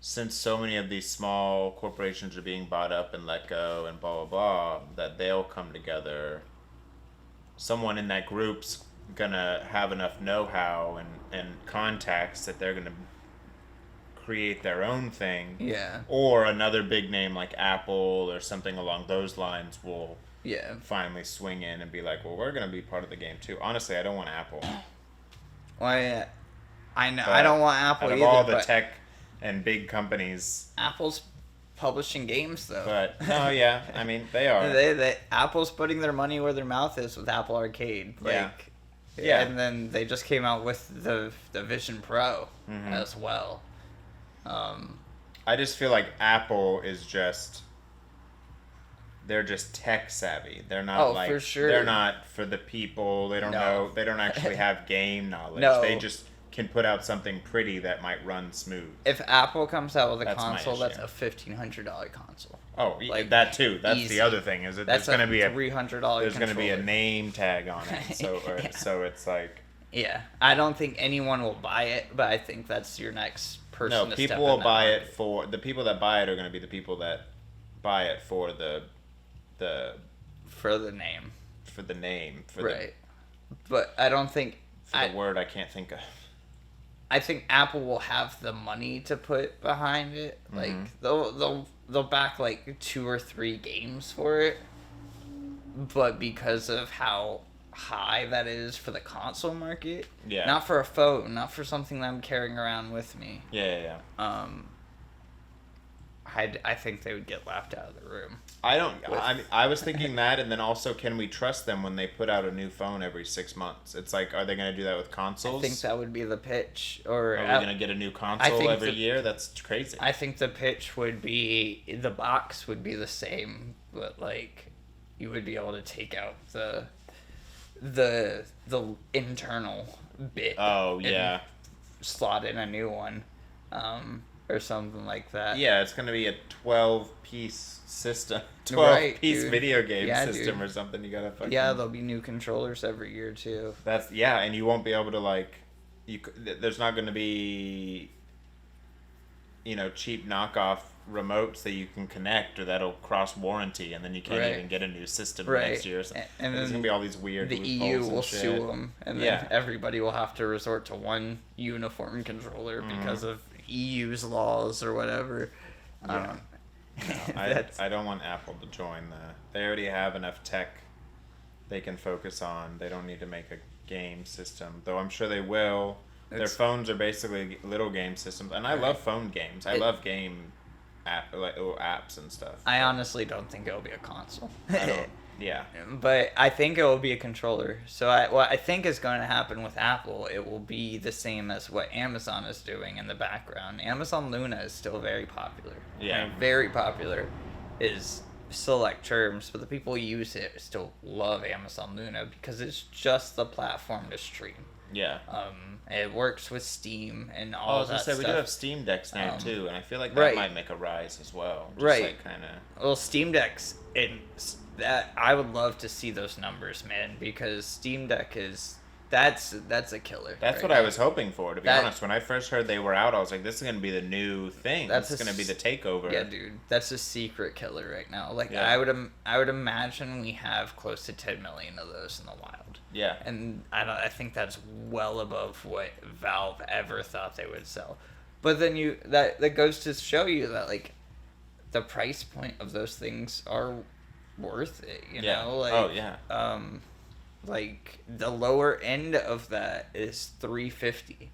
Since so many of these small corporations are being bought up and let go and blah, blah, blah, that they'll come together. Someone in that group's going to have enough know-how and contacts that they're going to create their own thing. Yeah. Or another big name like Apple or something along those lines will finally swing in and be like, well, we're going to be part of the game too. Honestly, I don't want Apple. Well, I know. But I don't want Apple out of either. All the tech and big companies. Apple's publishing games though. But yeah, I mean they are. Apple's putting their money where their mouth is with Apple Arcade. Yeah. And then they just came out with the Vision Pro as well. I just feel like Apple is just. They're just tech savvy. They're not for sure. They're not for the people. They don't know. They don't actually have game knowledge. No. They just can put out something pretty that might run smooth. If Apple comes out with a That's console, my that's a $1,500 console. Oh, that too. That's easy. the other thing. Is that That's there's going to be a $300. There's going to be a name tag on it. So so it's like. Yeah, I don't think anyone will buy it, but I think that's your next person. No, to people step will in buy that it for the people that buy it are going to be the people that buy it for the for the name. For the name. Right. But I don't think the word I can't think of. I think Apple will have the money to put behind it. Like they'll back like 2 or 3 games for it. But because of how high that is for the console market, not for a phone, not for something that I'm carrying around with me. Yeah. I think they would get laughed out of the room. I was thinking that, and then also, can we trust them when they put out a new phone every 6 months? It's like, are they going to do that with consoles? I think that would be the pitch. Or are we going to get a new console every year? That's crazy. I think the pitch would be, the box would be the same, but like, you would be able to take out the internal bit. Oh yeah. Slot in a new one. Or something like that. Yeah, it's going to be a 12-piece system. 12-piece video game system, dude. Or something. You got to fucking... Yeah, there'll be new controllers every year, too. And you won't be able to, like... There's not going to be, cheap knockoff remotes that you can connect or that'll cross warranty, and then you can't even get a new system next year. And there's going to be all these weird the EU will sue them, and then everybody will have to resort to one uniform controller because of EU's laws or whatever. I don't want Apple to join that. They already have enough tech they can focus on. They don't need to make a game system, though I'm sure they will. Their phones are basically little game systems, and I love phone games. I love game apps and stuff. I honestly don't think it'll be a console. Yeah. But I think it will be a controller. So what I think is going to happen with Apple, it will be the same as what Amazon is doing in the background. Amazon Luna is still very popular. Yeah. Very popular is select terms, but the people who use it still love Amazon Luna because it's just the platform to stream. Yeah. It works with Steam and all that stuff. We do have Steam Decks now too, and I feel like that might make a rise as well. Just like kind of. Well, Steam Decks that I would love to see those numbers, man, because Steam Deck that's a killer. That's what I was hoping for, to be honest. When I first heard they were out, I was like, this is going to be the new thing. That's going to be the takeover. Yeah, dude. That's a secret killer right now. Like, I would imagine we have close to 10 million of those in the wild. Yeah. And I think that's well above what Valve ever thought they would sell. But then that goes to show you that, like, the price point of those things are worth it, you know? Like, like the lower end of that is $350.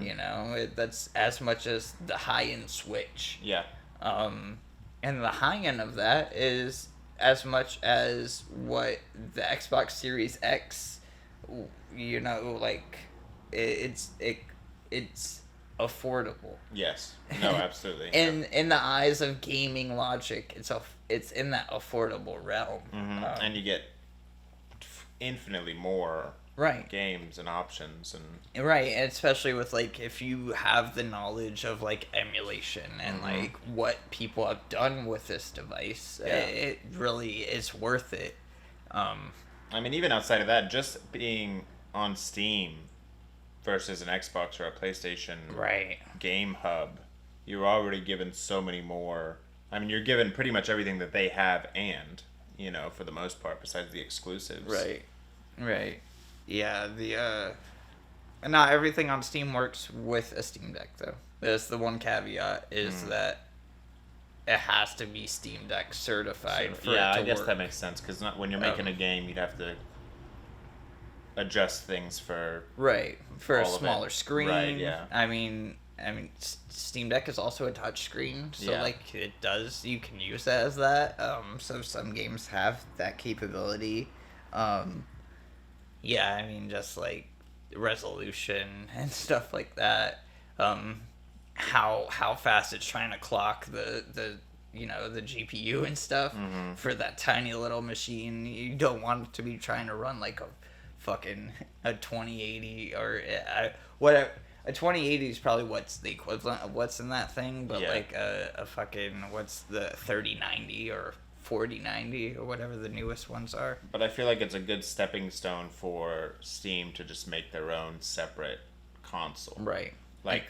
You know, that's as much as the high end Switch. Yeah. And the high end of that is as much as what the Xbox Series X. You know, like it's affordable. Yes. No, absolutely. In the eyes of gaming logic, it's in that affordable realm. And you get infinitely more games and options and especially with like if you have the knowledge of like emulation and like what people have done with this device, it really is worth it. I mean, even outside of that, just being on Steam versus an Xbox or a PlayStation game hub, you're already given so many more. I mean, you're given pretty much everything that they have, and for the most part, besides the exclusives. Right. Yeah, not everything on Steam works with a Steam Deck, though. That's the one caveat, is that it has to be Steam Deck certified for it to work. Yeah, I guess that makes sense, because when you're making a game, you'd have to adjust things for... for a smaller screen. Right, yeah. I mean, I mean, Steam Deck is also a touchscreen, so Yeah. like you can use it as that. So some games have that capability. Yeah, I mean, just like resolution and stuff like that. How fast it's trying to clock the the GPU and stuff for that tiny little machine. You don't want it to be trying to run like a fucking a 2080 or whatever. A 2080 is probably what's the equivalent of what's in that thing, but like a fucking what's the 3090 or 4090 or whatever the newest ones are. But I feel like it's a good stepping stone for Steam to just make their own separate console. Right. Like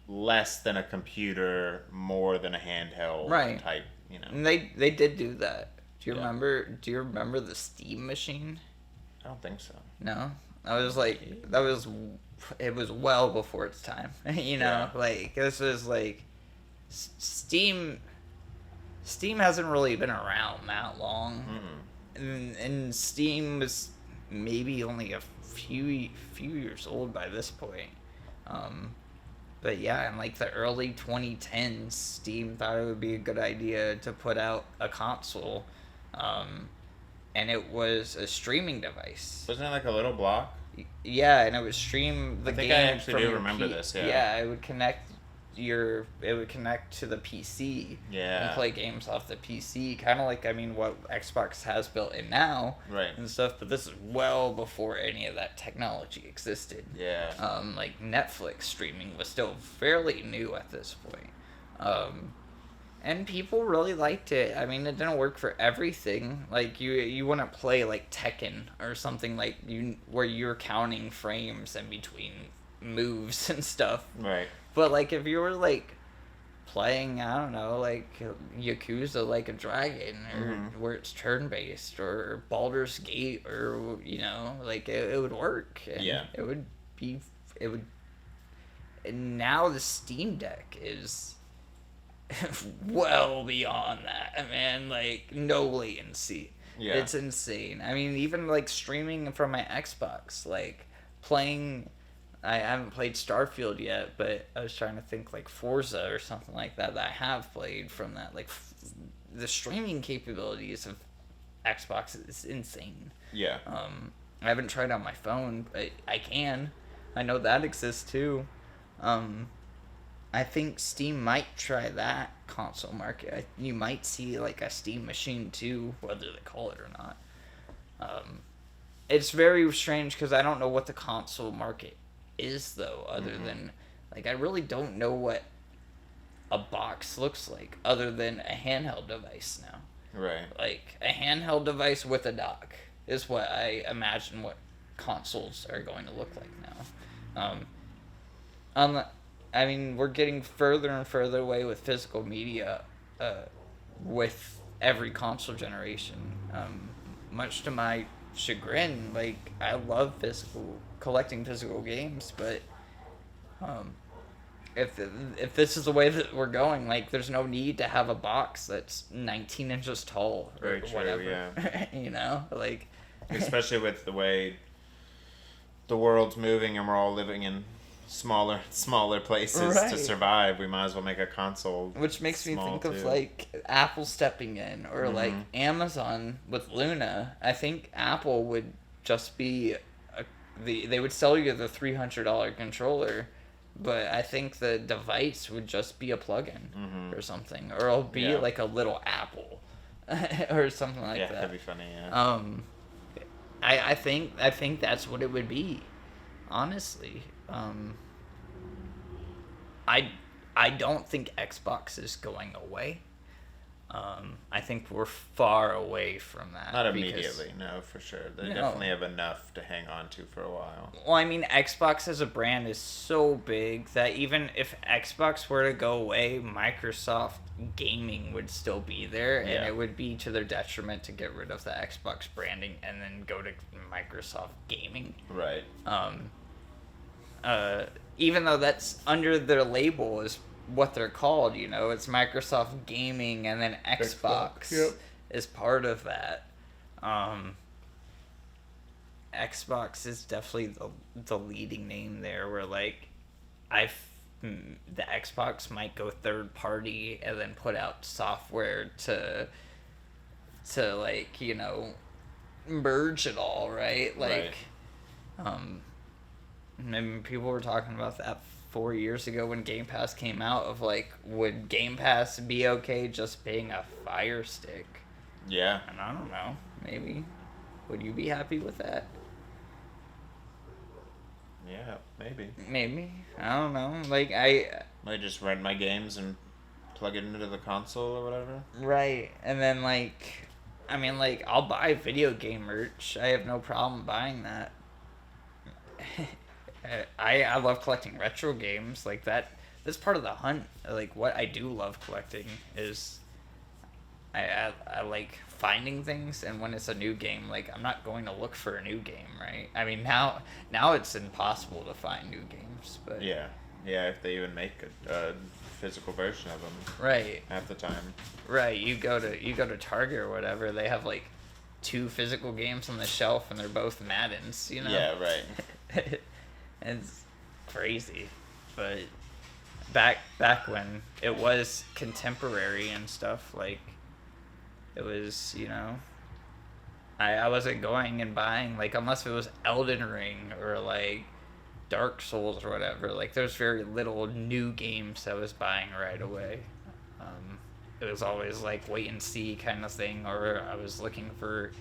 less than a computer, more than a handheld type, And they did do that. Do you remember the Steam machine? I don't think so. No. It was well before its time. Like this is like Steam hasn't really been around that long. And Steam was maybe only a few years old by this point. But yeah, in like the early 2010s, Steam thought it would be a good idea to put out a console, and it was a streaming device. Wasn't it like a little block? Yeah, and it would stream the game. I actually from do your remember this. Yeah. Yeah, it would connect to the PC. Yeah. And play games off the PC, kind of like what Xbox has built in now. Right. And stuff, but this is well before any of that technology existed. Yeah. Like Netflix streaming was still fairly new at this point. And people really liked it. I mean, it didn't work for everything. Like you wouldn't play like Tekken or something like where you're counting frames in between moves and stuff. Right. But like if you were like playing, I don't know, like Yakuza Like a Dragon or where it's turn based or Baldur's Gate or like it would work. And it would. And now the Steam Deck is well beyond that, man. Like no latency. Yeah. It's insane. I mean, even like streaming from my Xbox, like playing. I haven't played Starfield yet, but I was trying to think like Forza or something like that I have played from that. Like the streaming capabilities of Xbox is insane. Yeah. I haven't tried on my phone, but I can. I know that exists too. I think Steam might try that console market. You might see like a Steam machine too, whether they call it or not. It's very strange because I don't know what the console market is though, other than like I really don't know what a box looks like other than a handheld device now. Right. Like a handheld device with a dock is what I imagine what consoles are going to look like now. I mean, we're getting further and further away with physical media with every console generation. Much to my chagrin, like I love collecting physical games, but if this is the way that we're going, like there's no need to have a box that's 19 inches tall or Very true, whatever. yeah. Like especially with the way the world's moving and we're all living in smaller places to survive, we might as well make a console. Which makes me think of like Apple stepping in or like Amazon with Luna. I think Apple would just be they would sell you the $300 controller, but I think the device would just be a plug-in or something, or it'll be like a little Apple or something like that. Yeah, that'd be funny. Yeah. I think that's what it would be, honestly. I don't think Xbox is going away. I think we're far away from that. Not immediately, no, for sure. They definitely have enough to hang on to for a while. Well, I mean, Xbox as a brand is so big that even if Xbox were to go away, Microsoft Gaming would still be there, and it would be to their detriment to get rid of the Xbox branding and then go to Microsoft Gaming. Right. Even though that's under their label is what they're called, it's Microsoft Gaming, and then Xbox is part of that. Xbox is definitely the leading name there, where like the Xbox might go third party and then put out software to like, you know, merge it all, right? Like, I mean, people were talking about that 4 years ago when Game Pass came out, of like, would Game Pass be okay just being a Fire Stick? Yeah. And I don't know, maybe. Would you be happy with that? Yeah, maybe. Maybe. I don't know. Like, I might just rent my games and plug it into the console or whatever. Right. And then, like, I mean, like, I'll buy video game merch. I have no problem buying that. I love collecting retro games. Like, that's part of the hunt. Like, what I do love collecting is I like finding things, and when it's a new game, like, I'm not going to look for a new game, right? I mean, now it's impossible to find new games, but yeah, if they even make a physical version of them, right, half the time, right? You go to Target or whatever, they have like 2 physical games on the shelf, and they're both Maddens, you know? Yeah, right. It's crazy, but back when it was contemporary and stuff, like, it was, you know, I wasn't going and buying, like, unless it was Elden Ring or, like, Dark Souls or whatever. Like, there's very little new games I was buying right away. It was always, like, wait and see kind of thing, or I was looking for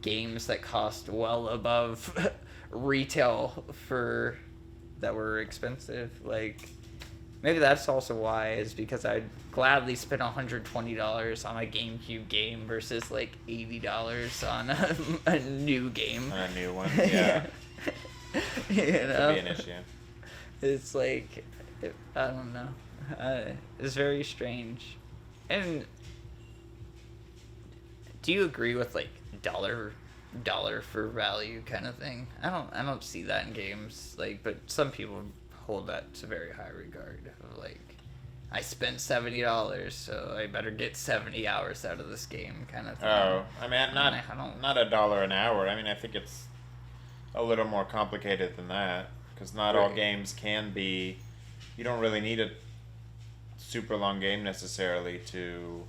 games that cost well above retail that were expensive. Like, maybe that's also why, is because I'd gladly spend $120 on a GameCube game versus like $80 on a new game. On a new one, yeah. You know? Could be an issue. It's like, I don't know. It's very strange. And do you agree with like dollar for value kind of thing? I don't see that in games, like, but some people hold that to very high regard. Of like, I spent $70, so I better get 70 hours out of this game, kind of thing. Oh, I mean, not $1 an hour. I mean, I think it's a little more complicated than that, because not all games can be. You don't really need a super long game necessarily to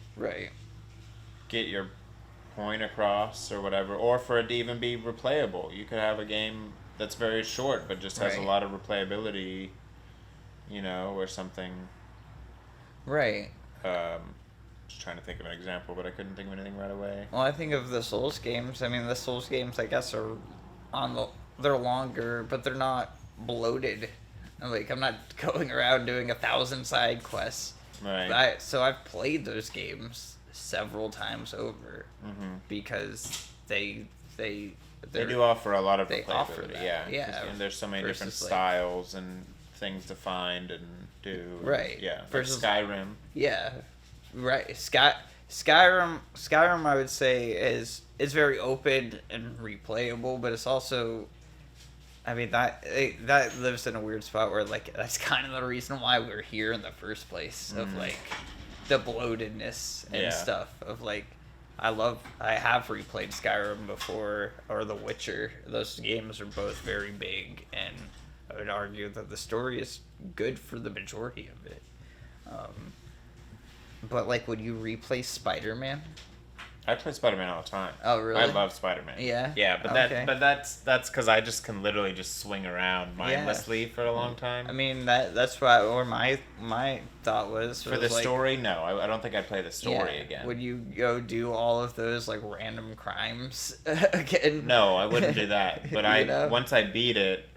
get your point across or whatever, or for it to even be replayable. You could have a game that's very short but just has a lot of replayability, you know, or something. Right. Just trying to think of an example, but I couldn't think of anything right away. Well, I think of the Souls games. I mean, the Souls games, I guess, are they're longer, but they're not bloated. Like, I'm not going around doing 1,000 side quests. Right. So I've played those games several times over, because they do offer a lot of they offer that. Yeah. And there's so many different styles and things to find and do. Right. Yeah. Versus Skyrim. Yeah. Right. Skyrim, I would say, is very open and replayable, but it's also, I mean, that lives in a weird spot where, like, that's kind of the reason why we're here in the first place, of like the bloatedness and stuff of like, I have replayed Skyrim before, or The Witcher. Those games are both very big, and I would argue that the story is good for the majority of it. But like, would you replay Spider-Man? I play Spider-Man all the time. Oh, really? I love Spider-Man. Yeah. Yeah, but that's because I just can literally just swing around mindlessly for a long time. I mean, that's why, or my thought was for the story. No, I don't think I'd play the story again. Would you go do all of those like random crimes again? No, I wouldn't do that. But once I beat it,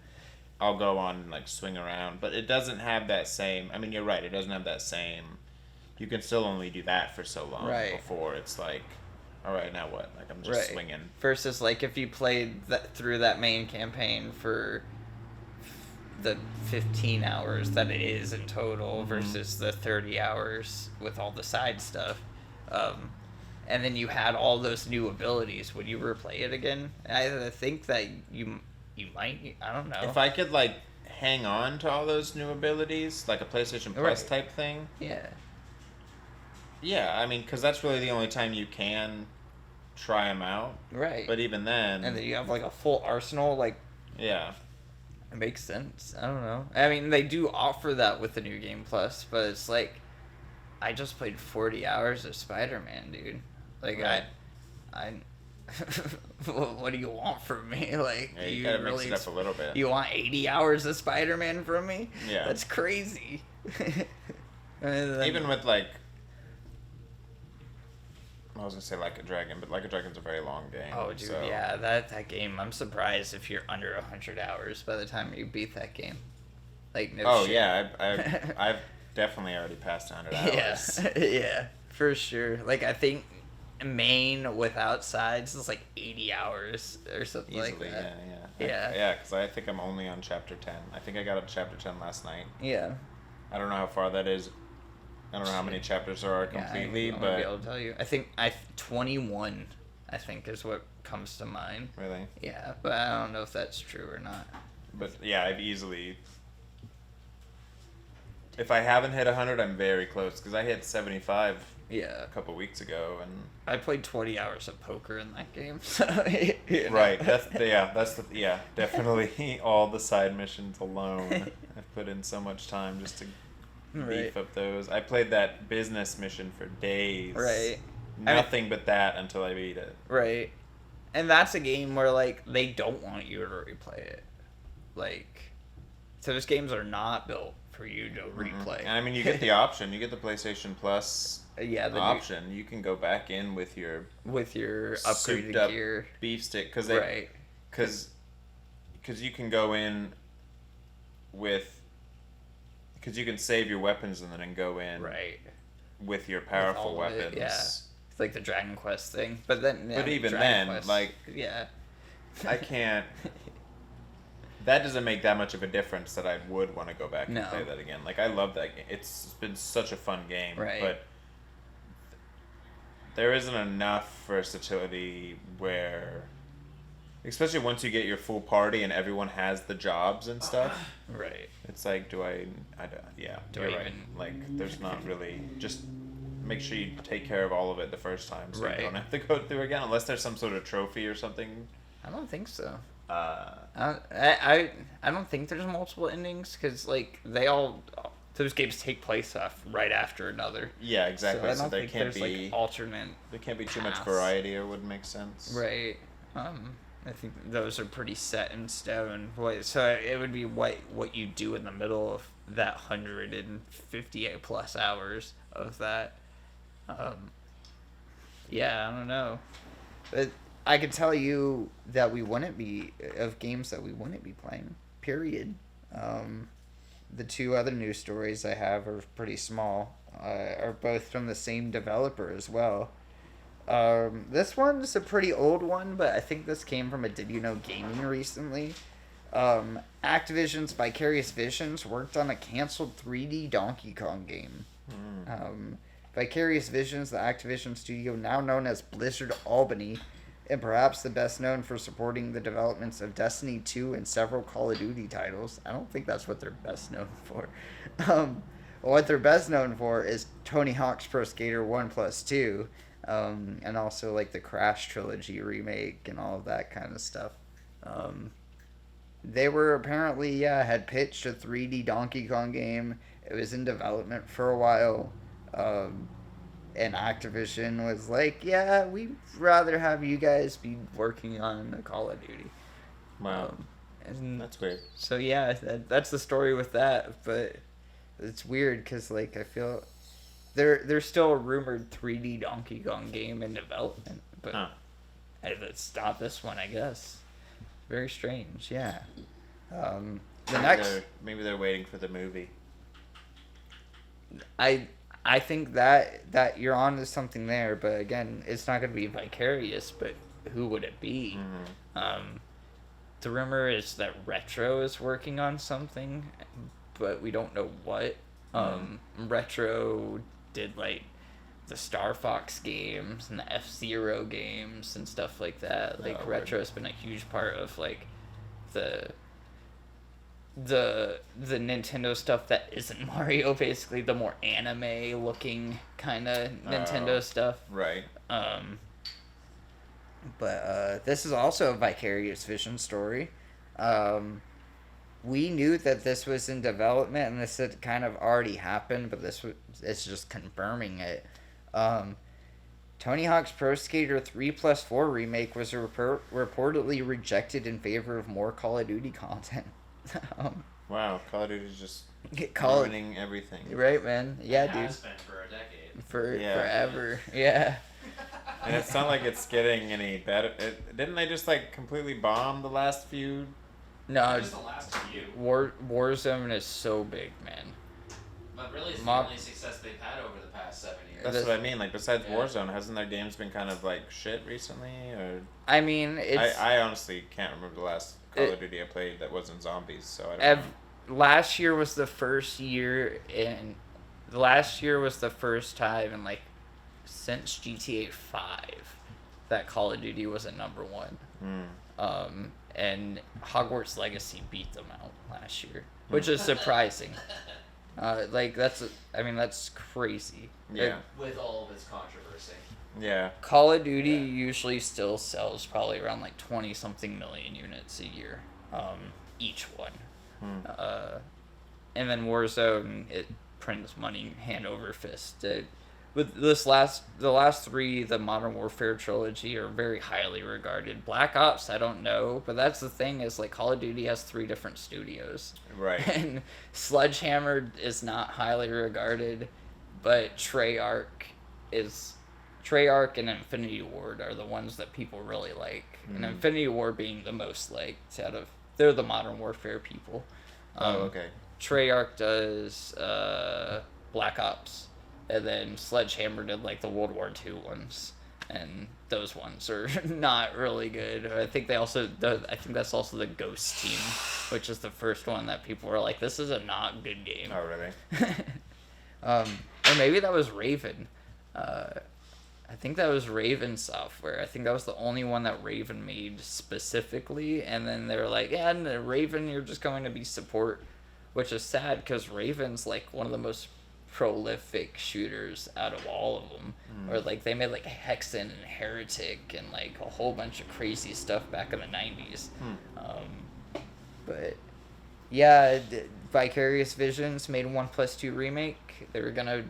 I'll go on and like swing around. But it doesn't have that same. I mean, you're right. It doesn't have that same. You can still only do that for so long before it's like, all right, now what? Like, I'm just swinging. Versus, like, if you played through that main campaign for the 15 hours that it is in total versus the 30 hours with all the side stuff, and then you had all those new abilities, would you replay it again? I think that you might. I don't know. If I could, like, hang on to all those new abilities, like a PlayStation Plus type thing. Yeah. Yeah, I mean, because that's really the only time you can try them out. Right. But even then... And then you have, like, a full arsenal, like... Yeah. It makes sense. I don't know. I mean, they do offer that with the new Game Plus, but it's like, I just played 40 hours of Spider-Man, dude. Like, right. I what do you want from me? Like, yeah, you gotta mix it up a little bit. You want 80 hours of Spider-Man from me? Yeah. That's crazy. Even with, like, I was gonna say Like a Dragon, but Like a Dragon's a very long game. Oh, dude, so. yeah, that game, I'm surprised if you're under 100 hours by the time you beat that game. Like, no shit. Yeah, I've definitely already passed 100 hours. Yeah, for sure. Like, I think main without sides is like 80 hours or something Easily, like that. Yeah. Yeah, because I think I'm only on chapter 10. I think I got to chapter 10 last night. Yeah. I don't know how far that is. I don't know how many chapters there are completely, I won't but be able to tell you. I think 21. I think is what comes to mind. Really? Yeah, but I don't know if that's true or not. But yeah, I've easily. If I haven't hit 100, I'm very close because I hit 75. Yeah. A couple weeks ago, and I played 20 hours of poker in that game. So, you know. Right. That's definitely all the side missions alone. I've put in so much time just to beef up those. I played that business mission for days. Right. Nothing but that until I beat it. Right. And that's a game where, like, they don't want you to replay it. Like, those games are not built for you to replay. And I mean, you get the option. You get the PlayStation Plus option. You can go back in with your upgraded gear, beef stick, because you can go in because you can save your weapons and then go in with your powerful weapons. It's like the Dragon Quest thing, but then but even then, Quest, like I can't. That doesn't make that much of a difference that I would want to go back and play that again. Like, I love that game. It's been such a fun game. Right. But there isn't enough versatility where... Especially once you get your full party and everyone has the jobs and stuff. Right. It's like, do I Like, there's not really... Just make sure you take care of all of it the first time so you don't have to go through again. Unless there's some sort of trophy or something. I don't think so. I don't think there's multiple endings because like those games take place right after another. Yeah, exactly. So there can't be like alternate. There can't be too much variety, or wouldn't make sense. Right. I think those are pretty set in stone. So it would be what you do in the middle of that 158 plus hours of that. Yeah, I don't know, but. I could tell you that games that we wouldn't be playing, period. The two other news stories I have are pretty small, are both from the same developer as well. This one's a pretty old one, but I think this came from a Did You Know Gaming recently. Activision's Vicarious Visions worked on a canceled 3D Donkey Kong game. Vicarious Visions, the Activision studio now known as Blizzard Albany, and perhaps the best known for supporting the developments of Destiny 2 and several Call of Duty titles. I don't think that's what they're best known for. What they're best known for is Tony Hawk's Pro Skater 1+2, and also like the Crash Trilogy remake and all of that kind of stuff. They were apparently, had pitched a 3D Donkey Kong game. It was in development for a while. And Activision was like, yeah, we'd rather have you guys be working on a Call of Duty. Wow. And that's weird. So, yeah, that's the story with that. But it's weird because, like, I feel there's still a rumored 3D Donkey Kong game in development. But it's not this one, I guess. Very strange, yeah. Maybe they're waiting for the movie. I think that you're on to something there, but again, it's not going to be Vicarious, but who would it be? The rumor is that Retro is working on something, but we don't know what. Retro did, like, the Star Fox games and the F-Zero games and stuff like that. Like, Retro has been a huge part of, like, the Nintendo stuff that isn't Mario, basically the more anime looking kind of Nintendo stuff. Right. But this is also a Vicarious Vision story. we knew that this was in development and this had kind of already happened, but it's just confirming it. Tony Hawk's Pro Skater 3+4 remake was reportedly rejected in favor of more Call of Duty content. Wow, Call of Duty's just ruining everything. Right, man? Yeah, it dude. has been for a decade. Forever. Yeah. And it's not like it's getting any better. Didn't they just like completely bomb the last few? No, Just the last few. Warzone is so big, man. But really, it's the only success they've had over the past 7 years. That's what I mean. Like, besides Warzone, hasn't their games been kind of like shit recently? Or I mean, I honestly can't remember the last Call of Duty I played that wasn't zombies. So I don't know. Last year was the first year last year was the first time in like since GTA 5 that Call of Duty was at number 1. And Hogwarts Legacy beat them out last year, which is surprising. That's crazy. Yeah. With all of its controversy. Yeah. Call of Duty usually still sells probably around like 20-something million units a year, each one. And then Warzone, it prints money hand over fist. With the last 3, the Modern Warfare trilogy are very highly regarded. Black Ops, I don't know, but that's the thing is like Call of Duty has 3 different studios. Right. And Sledgehammer is not highly regarded, but Treyarch and Infinity Ward are the ones that people really like. And Infinity Ward being the most liked they're the Modern Warfare people. Okay. Treyarch does Black Ops, and then Sledgehammer did like the World War II ones, and those ones are not really good. I think that's also the Ghost team, which is the first one that people were like, this is a not good game. Oh, really? Or maybe that was Raven. I think that was Raven Software. I think that was the only one that Raven made specifically, and then they were like, yeah, no, Raven, you're just going to be support, which is sad because Raven's like one of the most prolific shooters out of all of them. Or like they made like Hexen and Heretic and like a whole bunch of crazy stuff back in the 90s. But yeah, Vicarious Visions made 1+2 remake. They were gonna,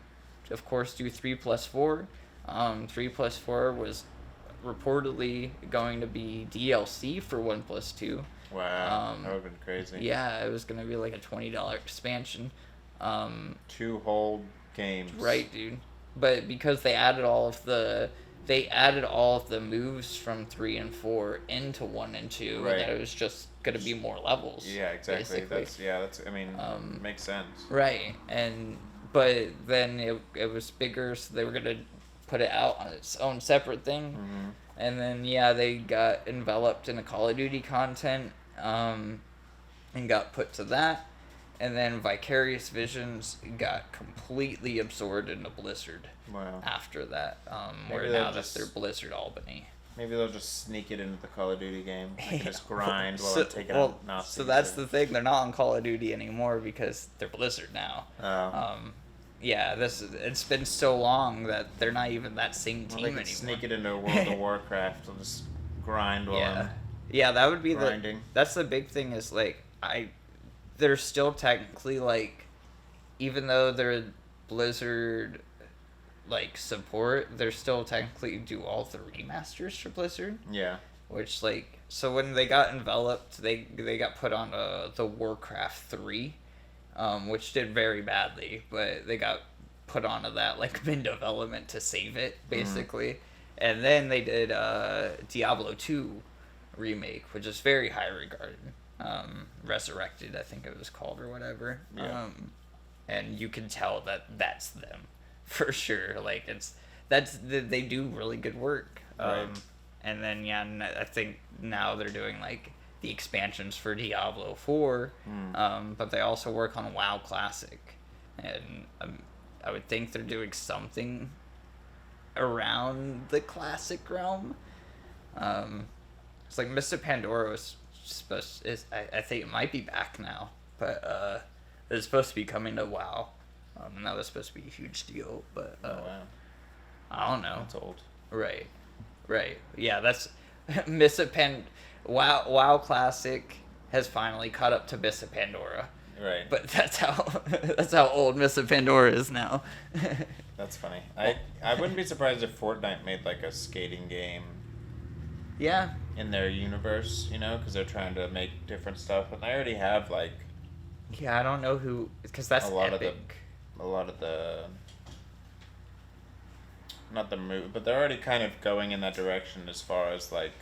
of course, do 3+4. 3+4 was reportedly going to be DLC for 1+2. Wow, that would have been crazy. Yeah, it was going to be like a $20 expansion. 2 whole games. Right, dude. But because they added all of the moves from 3 and 4 into 1 and 2, right. And that it was just going to be more levels. Yeah, exactly. Basically. Makes sense. Right, but then it was bigger, so they were going to put it out on its own separate thing. And then they got enveloped in the Call of Duty content, and got put to that. And then Vicarious Visions got completely absorbed into Blizzard. Wow. After that, where now they're Blizzard Albany. Maybe they'll just sneak it into the Call of Duty game. Like just grind while I'm taking out Nazis. So that's the thing. They're not on Call of Duty anymore because they're Blizzard now. Oh. It's been so long that they're not even that same team anymore. Sneak it into World of Warcraft and just grind while I'm that would be grinding. That's the big thing is like they're still technically like, even though they're Blizzard like support, they're still technically do all the remasters for Blizzard. Yeah. Which so when they got enveloped, they got put on the Warcraft 3. Which did very badly, but they got put onto that like in development to save it basically. And then they did Diablo 2 remake, which is very high regarded. Resurrected, I think it was called or whatever. Yeah. And you can tell that that's them for sure. Like they do really good work. Right. And then I think now they're doing like the expansions for Diablo 4, but they also work on WoW Classic, and I would think they're doing something around the Classic realm. It's like Mists of Pandora was I think it might be back now, but it's supposed to be coming to WoW, and that was supposed to be a huge deal, but wow. I don't know. That's old. Right. Yeah, that's Mists of WoW Classic has finally caught up to Miss Pandora. Right. But that's how old Miss Pandora is now. That's funny. I wouldn't be surprised if Fortnite made like a skating game. Yeah. In their universe, you know, because they're trying to make different stuff, and they already have like. Yeah, I don't know who, because that's Epic. A lot of the. Not the move, but they're already kind of going in that direction as far as like.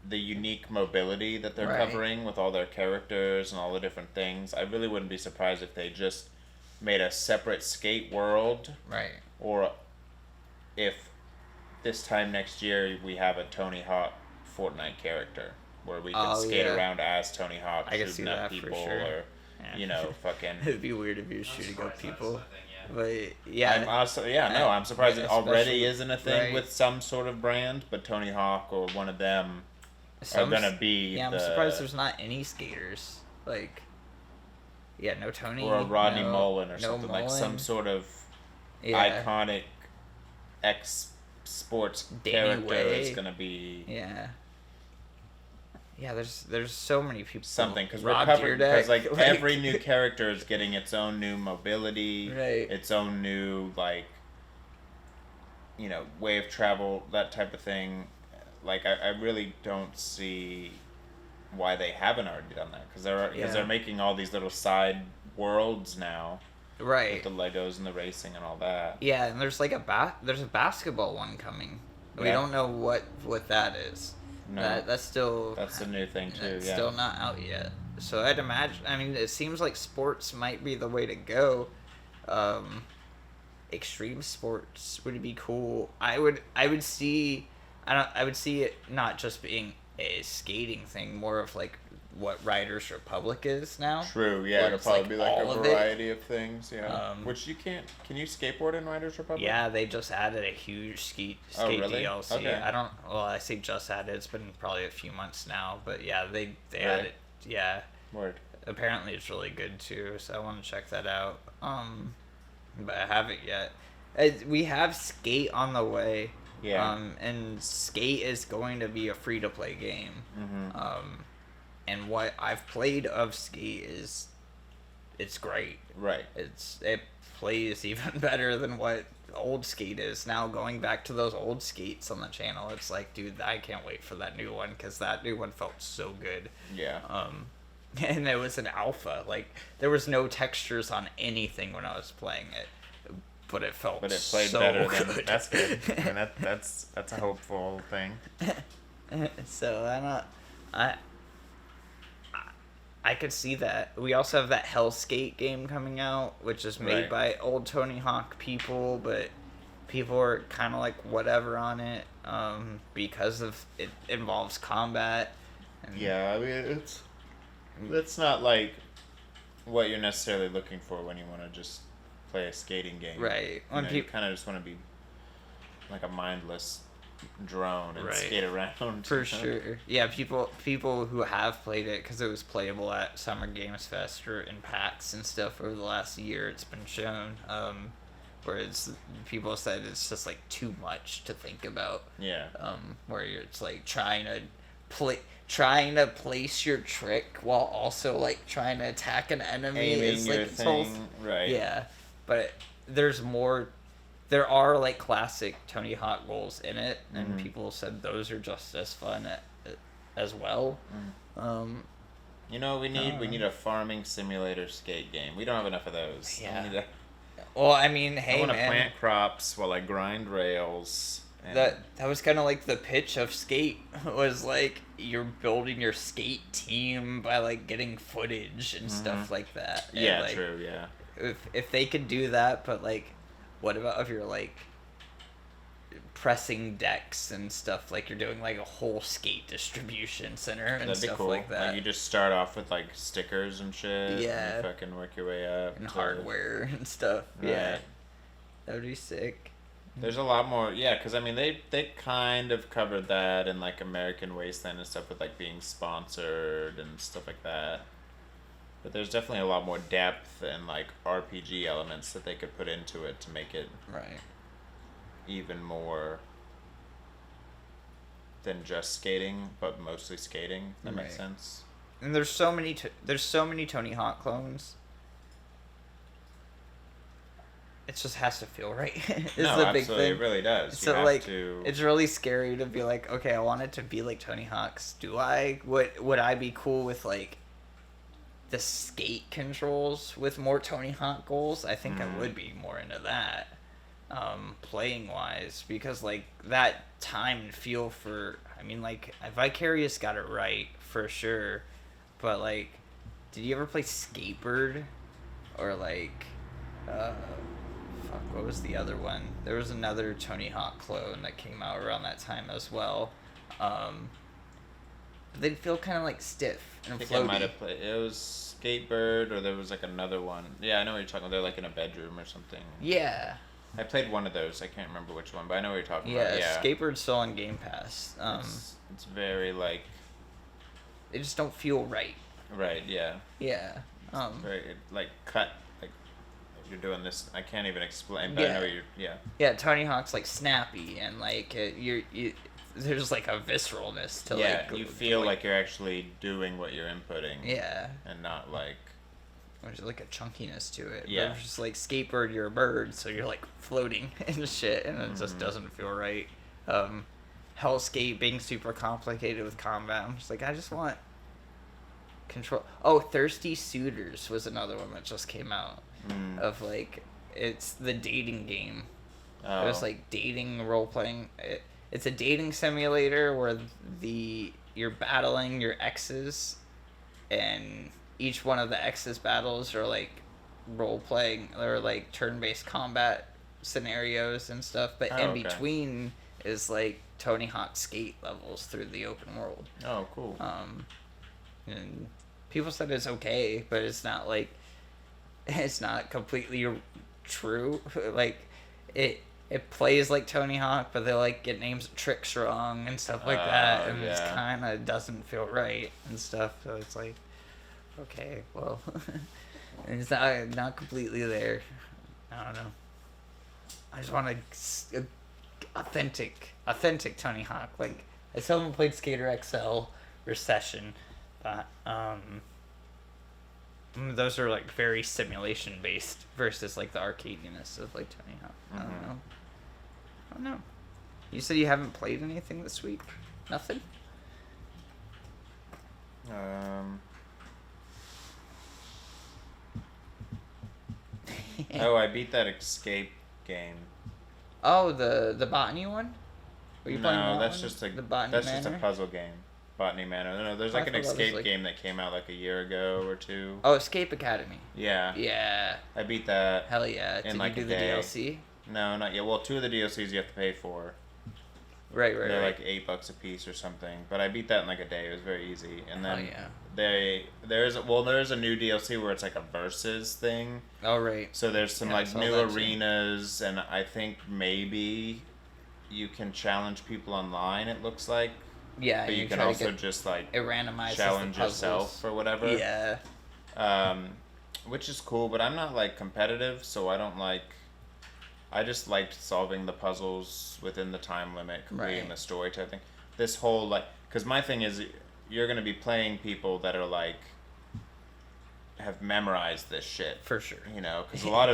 The unique mobility that they're covering with all their characters and all the different things. I really wouldn't be surprised if they just made a separate skate world. Right. Or if this time next year we have a Tony Hawk Fortnite character where we can skate around as Tony Hawk, shooting at people, or you know, fucking. It'd be weird if you're shooting up people. But yeah, I'm surprised it already isn't a thing with some sort of brand, but Tony Hawk or one of them are gonna be. Yeah, I'm surprised there's not any skaters. Like, no Tony or a Rodney Mullen or something like some sort of iconic sports character is gonna be. Yeah, there's so many people. Something, because we're covering, because like every new character is getting its own new mobility, its own new like, you know, way of travel, that type of thing. Like I really don't see why they haven't already done that, because they're making all these little side worlds now, with the Legos and the racing and all that. Yeah, and there's like there's a basketball one coming. We don't know what that is. No, that's a new thing too. It's still not out yet. So I'd imagine. I mean, it seems like sports might be the way to go. Extreme sports would be cool. I would see it not just being a skating thing, more of like what Riders Republic is now. True. Yeah, it'll probably be like a variety of things. Yeah. Which you can't. Can you skateboard in Riders Republic? Yeah, they just added a huge skate really? DLC. Okay. I say just added. It's been probably a few months now, but yeah, they added. Yeah. Word. Apparently, it's really good too. So I want to check that out. But I haven't yet. We have Skate on the way. Yeah. And Skate is going to be a free to play game. Mm-hmm. And what I've played of Skate it's great. Right. It plays even better than what old Skate is. Now going back to those old Skates on the channel, it's like, dude, I can't wait for that new one, because that new one felt so good. Yeah. And it was an alpha. Like, there was no textures on anything when I was playing it, but it felt. But it played so better good. than that's good. And that's a hopeful thing. So I could see that. We also have that Hellskate game coming out, which is made by old Tony Hawk people, but people are kind of like whatever on it, because of it involves combat. Yeah, I mean it's not like what you're necessarily looking for when you want to just play a skating game. Right. You kind of just want to be like a mindless drone and skate around. For sure. Yeah, people who have played it, because it was playable at Summer Games Fest or in PAX and stuff over the last year, it's been shown. Whereas people said it's just like too much to think about. Yeah. Where it's like trying to place your trick while also like trying to attack an enemy. Aiming your thing. Right. Yeah, but there's more. There are like classic Tony Hawk goals in it, and people said those are just as fun as well. You know, we need a farming simulator skate game. We don't have enough of those. Yeah. Well, I mean, hey, I want to plant crops while I grind rails. That was kind of like the pitch of Skate, was like you're building your skate team by like getting footage and stuff like that. And, yeah, like, true. Yeah. If they could do that, but like, what about if you're like pressing decks and stuff, like you're doing like a whole skate distribution center and That'd be stuff cool. like that. Like you just start off with like stickers and shit. Yeah. And you fucking work your way up. And hardware and stuff. Right. Yeah. That would be sick. There's a lot more, because I mean they kind of covered that in like American Wasteland and stuff with like being sponsored and stuff like that. But there's definitely a lot more depth and like RPG elements that they could put into it to make it even more than just skating, but mostly skating. If that makes sense. and there's so many Tony Hawk clones. It just has to feel right. It's no, the big absolutely, thing. It really does. So it's really scary to be like, okay, I want it to be like Tony Hawk's. Would I be cool with like the skate controls with more Tony Hawk goals? I think I would be more into that, playing wise, because like that time and feel for. I mean, like Vicarious got it right for sure, but like, did you ever play Skatebird, or like, what was the other one? There was another Tony Hawk clone that came out around that time as well. They'd feel kind of like stiff and I think floaty. I might have played. It was Skatebird, or there was like another one. Yeah, I know what you're talking about. They're like in a bedroom or something. Yeah. I played one of those. I can't remember which one, but I know what you're talking about. Yeah, Skatebird's still on Game Pass. It's very like. They just don't feel right. Right. Yeah. Yeah. Very like cut. Like you're doing this. I can't even explain. But I know you're. Yeah. Yeah, Tony Hawk's like snappy and like you. There's like a visceralness to like. Yeah, you feel like you're actually doing what you're inputting. Yeah. And not like. There's like a chunkiness to it. Yeah. But it's just like Skatebird, you're a bird, so you're like floating and shit, and it just doesn't feel right. Hellskate being super complicated with combat. I'm just like, I just want control. Oh, Thirsty Suitors was another one that just came out. Of like, it's the dating game. Oh. It was like dating role playing. It's a dating simulator where you're battling your exes, and each one of the exes battles are like role playing or like turn based combat scenarios and stuff. But in between is like Tony Hawk skate levels through the open world. Oh, cool. And people said it's okay, but it's not like it's not completely true. Like it plays like Tony Hawk, but they like get names of tricks wrong and stuff like that, and it's kind of doesn't feel right and stuff. So it's like, okay, well, it's not completely there. I don't know. I just want a authentic Tony Hawk. Like I still haven't played Skater XL or Session, but those are like very simulation based versus like the arcadiness of like Tony Hawk. I don't know. You said you haven't played anything this week? Nothing? Oh, I beat that Escape game. Oh, the Botany one? Were you playing No, that that's one? just a the Botany that's Manor? just a puzzle game. Botany Manor. No, there's like an Escape game that came out like a year ago or two. Oh, Escape Academy. Yeah. Yeah. I beat that. Hell yeah. Did like you do the DLC? No, not yet. Well, 2 of the DLCs you have to pay for. Right. They're like $8 a piece or something. But I beat that in like a day. It was very easy. And then there's a new DLC where it's like a versus thing. Oh right. So there's some like new arenas, and I think maybe you can challenge people online. It looks like. Yeah. But you can also just like it randomizes challenge the puzzles. yourself or whatever. Yeah. Which is cool, but I'm not like competitive, so I don't like. I just liked solving the puzzles within the time limit, completing the story type thing. This whole like, because my thing is, you're gonna be playing people that are like, have memorized this shit for sure. You know, because a lot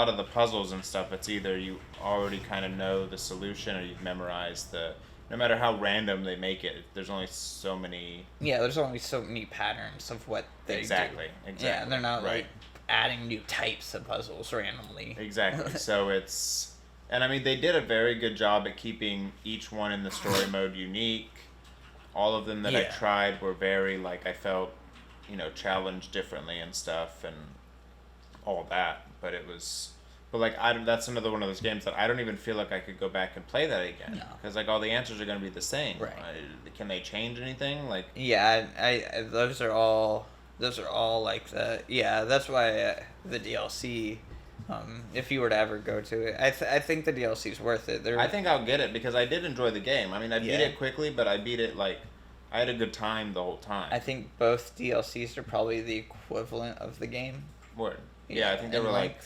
of the puzzles and stuff, it's either you already kind of know the solution or you've memorized the. No matter how random they make it, there's only so many. Yeah, there's only so many patterns of what they do. Exactly. Yeah, they're not like adding new types of puzzles randomly. Exactly. So it's, and I mean, they did a very good job at keeping each one in the story mode unique. All of them that I tried were very like I felt, challenged differently and stuff and all that. But it was. But like that's another one of those games that I don't even feel like I could go back and play that again because like all the answers are going to be the same. Right? Can they change anything? Like I those are all like the that's why the DLC. If you were to ever go to it, I think the DLC is worth it. I think I'll get it because I did enjoy the game. I mean, I beat it quickly, but I beat it like I had a good time the whole time. I think both DLCs are probably the equivalent of the game. Word. Yeah, I think they were like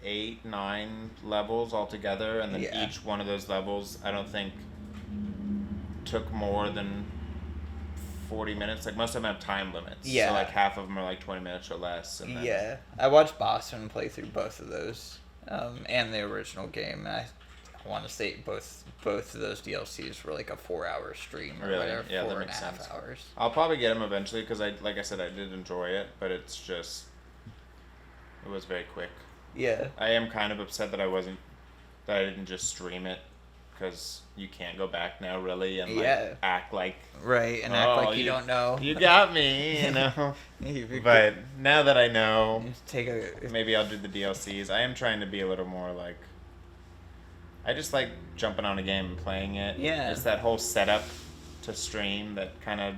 8, 9 levels altogether, and then each one of those levels I don't think took more than 40 minutes. Like, most of them have time limits. Yeah. So, like, half of them are, like, 20 minutes or less. And then... Yeah. I watched Boston play through both of those, and the original game. And I want to say both of those DLCs were, like, a 4-hour stream or whatever. Yeah, that 4.5 makes sense. hours. I'll probably get them eventually because, like I said, I did enjoy it. But it's just... It was very quick. Yeah. I am kind of upset that I didn't just stream it. Because you can't go back now, really, and like, act like... Right, and act like you don't know. You got me, you know? But now that I know, maybe I'll do the DLCs. I am trying to be a little more, like... I just like jumping on a game and playing it. Yeah. It's that whole setup to stream that kind of...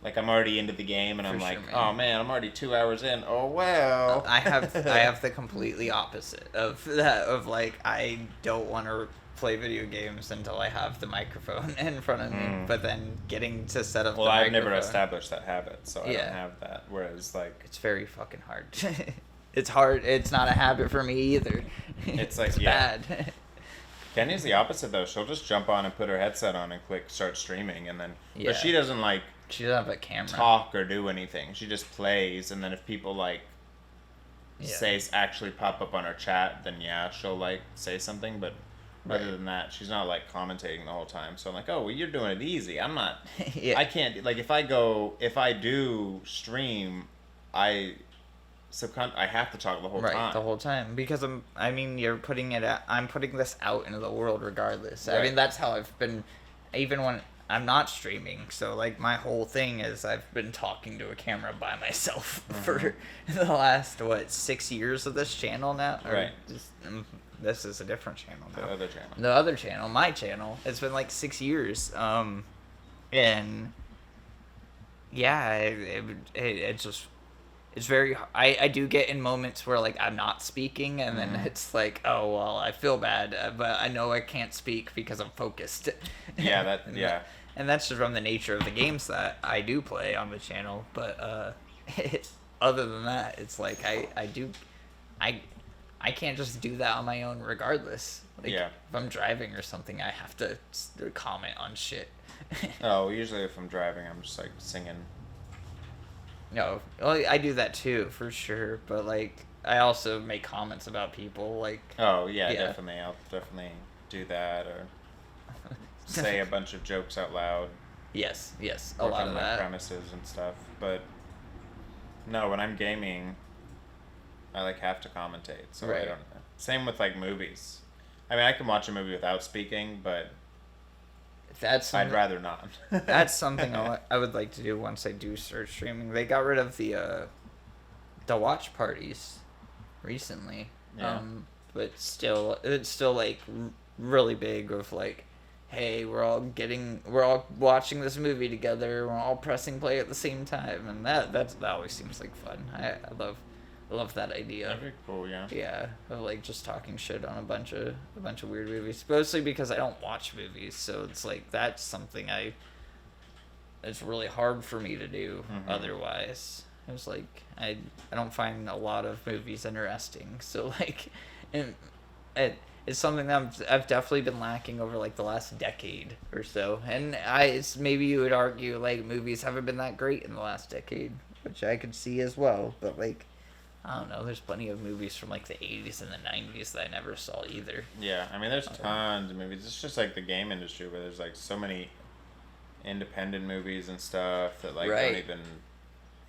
Like, I'm already into the game, and I'm like, oh, man, I'm already 2 hours in. Oh, well. I have the completely opposite of that, of, like, I don't want to play video games until I have the microphone in front of me, but then getting to set up the microphone... I've never established that habit, so I don't have that, whereas, like... It's very fucking hard. It's hard. It's not a habit for me either. It's like, bad. Kenya's the opposite, though. She'll just jump on and put her headset on and click start streaming, and then... But she doesn't, like... She doesn't have a camera. Talk or do anything. She just plays, and then if people, like... actually pop up on her chat, then she'll, like, say something, but... Other than that, she's not, like, commentating the whole time. So I'm like, oh, well, you're doing it easy. I'm not... I can't... Like, if I do stream, I have to talk the whole time. Right, the whole time. Because you're putting I'm putting this out into the world regardless. Right. I mean, that's how I've been... Even when I'm not streaming. So, like, my whole thing is I've been talking to a camera by myself for the last, 6 years of this channel now? Right. This is a different channel now. The other channel. The other channel, my channel. It's been like 6 years. And yeah, it's just, it's very, I do get in moments where like I'm not speaking and then it's like, oh, well, I feel bad, but I know I can't speak because I'm focused. Yeah, and that's just from the nature of the games that I do play on the channel. But other than that, it's like I can't just do that on my own regardless. Like, if I'm driving or something, I have to comment on shit. Oh, usually if I'm driving, I'm just, like, singing. No, well, I do that too, for sure. But, like, I also make comments about people, like... Oh, yeah. Definitely. I'll definitely do that, or say a bunch of jokes out loud. Yes, a lot of that. Premises and stuff. But, no, when I'm gaming... I, like, have to commentate, so I don't know. Same with, like, movies. I mean, I can watch a movie without speaking, but I'd rather not. That's something I would like to do once I do start streaming. They got rid of the watch parties recently. Yeah. But it's still, like, really big of, like, hey, we're all watching this movie together, we're all pressing play at the same time, and that always seems like fun. I love that idea. That'd be cool, yeah. Yeah, of like just talking shit on a bunch of weird movies. Mostly because I don't watch movies, so it's like that's something it's really hard for me to do otherwise. It's like I don't find a lot of movies interesting. So like it's something that I've definitely been lacking over like the last decade or so. And maybe you would argue like movies haven't been that great in the last decade, which I could see as well, but like I don't know, there's plenty of movies from like the 80s and the 90s that I never saw either. Yeah, I mean there's tons of movies. It's just like the game industry where there's like so many independent movies and stuff that like don't even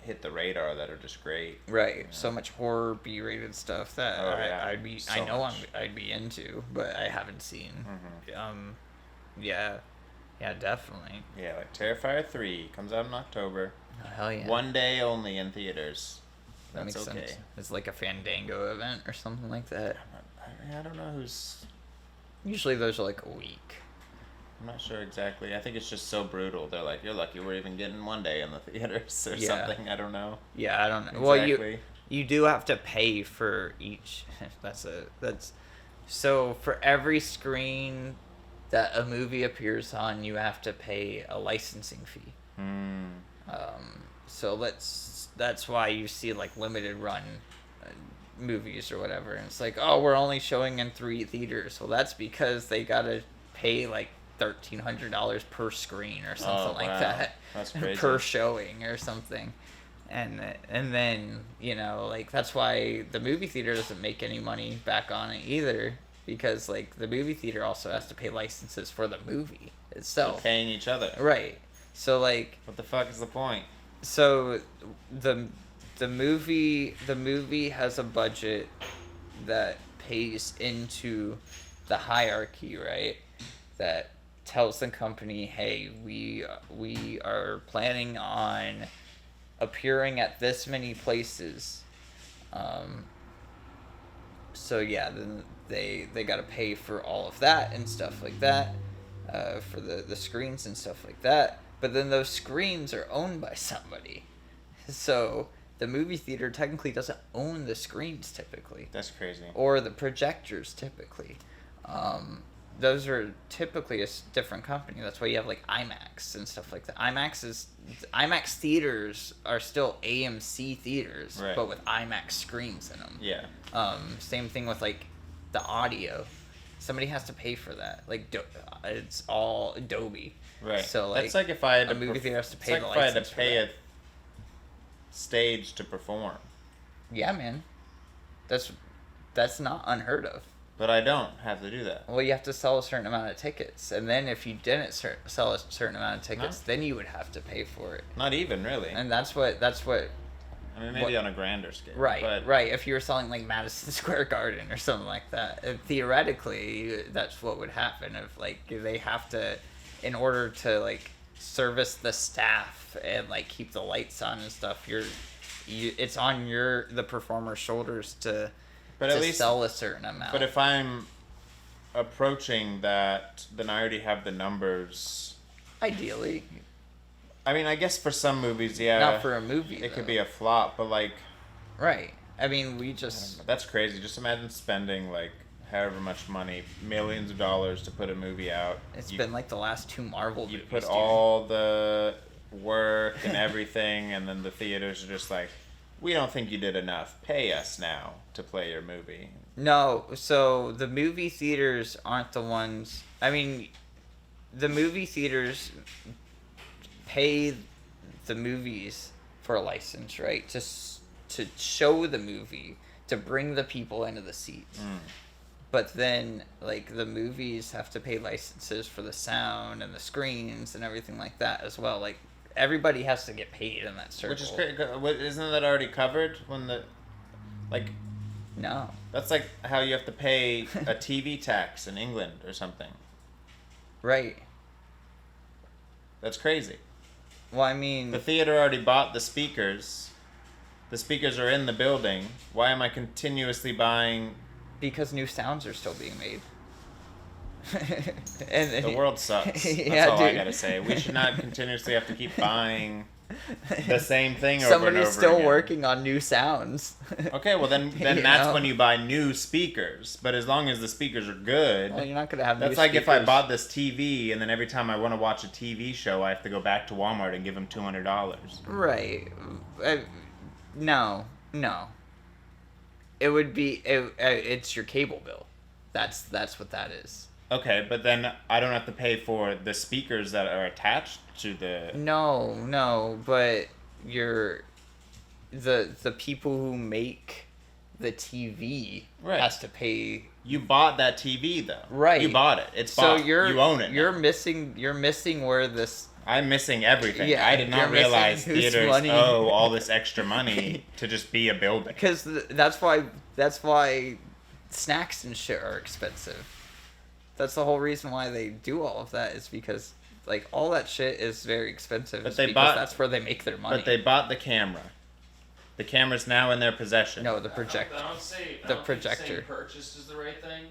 hit the radar that are just great. Right. You know? So much horror B-rated stuff that I'd be into, but I haven't seen. Yeah, definitely. Yeah, like Terrifier 3 comes out in October. Oh, hell yeah. One day only in theaters. That makes sense. It's like a Fandango event or something like that. I don't know who's... Usually those are like a week. I'm not sure exactly. I think it's just so brutal. They're like, you're lucky we're even getting one day in the theaters or something. I don't know. Yeah, I don't know. Exactly. Well, you do have to pay for each. So for every screen that a movie appears on, you have to pay a licensing fee. So that's why you see like limited run movies or whatever, and it's like, oh, we're only showing in 3 theaters. Well, that's because they gotta pay like $1,300 per screen or something like that. That's crazy. Per showing or something. And then, you know, like, that's why the movie theater doesn't make any money back on it either, because, like, the movie theater also has to pay licenses for the movie itself. They're paying each other. Right. So, like... What the fuck is the point? So, the movie has a budget that pays into the hierarchy, right? That tells the company, hey, we are planning on appearing at this many places. So yeah, then they got to pay for all of that and stuff like that, for the screens and stuff like that. But then those screens are owned by somebody. So the movie theater technically doesn't own the screens typically. That's crazy. Or the projectors typically. Those are typically a different company. That's why you have like IMAX and stuff like that. IMAX theaters are still AMC theaters, right, but with IMAX screens in them. Yeah. Same thing with like the audio. Somebody has to pay for that. Like it's all Adobe. Right. So like, that's like if I had a movie theater has to pay it's the like if I had license to pay a stage to perform. Yeah, man. That's not unheard of. But I don't have to do that. Well, you have to sell a certain amount of tickets, and then if you didn't sell a certain amount of tickets, then you would have to pay for it. Not even really. And that's what. I mean, maybe on a grander scale. Right, but... right. If you were selling like Madison Square Garden or something like that, theoretically, that's what would happen. If like they have to, in order to like service the staff and like keep the lights on and stuff, it's on the performer's shoulders to. But at least sell a certain amount. But if I'm approaching that, then I already have the numbers. Ideally. I mean, I guess for some movies, yeah. Not for a movie, it could be a flop, but like... Right. I mean, we just... That's crazy. Just imagine spending, like, however much money, millions of dollars to put a movie out. It's been like the last 2 Marvel movies. You put all the work and everything, and then the theaters are just like, we don't think you did enough. Pay us now to play your movie. No, so the movie theaters aren't the ones... I mean, the movie theaters pay the movies for a license, right? To show the movie, to bring the people into the seats. But then, like, the movies have to pay licenses for the sound and the screens and everything like that as well. Like, everybody has to get paid in that circle. Which is great. Isn't that already covered when the... Like... No. That's like how you have to pay a TV tax in England or something. Right. That's crazy. Well, I mean... The theater already bought the speakers. The speakers are in the building. Why am I continuously buying... Because new sounds are still being made. And the world sucks. That's all I gotta say. We should not continuously have to keep buying the same thing over and over again. Somebody's still working on new sounds. Okay, well then that's when you buy new speakers. But as long as the speakers are good, well, you're not gonna have. That's like if I bought this TV and then every time I want to watch a TV show, I have to go back to Walmart and give them $200. Right. No. It would be. It's your cable bill. That's what that is. Okay, but then I don't have to pay for the speakers that are attached to the... No, but the people who make the TV has to pay... You bought that TV, though. Right. You bought it. It's bought. You own it. You're missing where this... I'm missing everything. Yeah, I did not realize theaters owe all this extra money to just be a building. Because that's why snacks and shit are expensive. That's the whole reason why they do all of that, is because like all that shit is very expensive. But that's where they make their money. But they bought the camera. The camera's now in their possession. No, the projector. I don't say projector. Purchased is the right thing.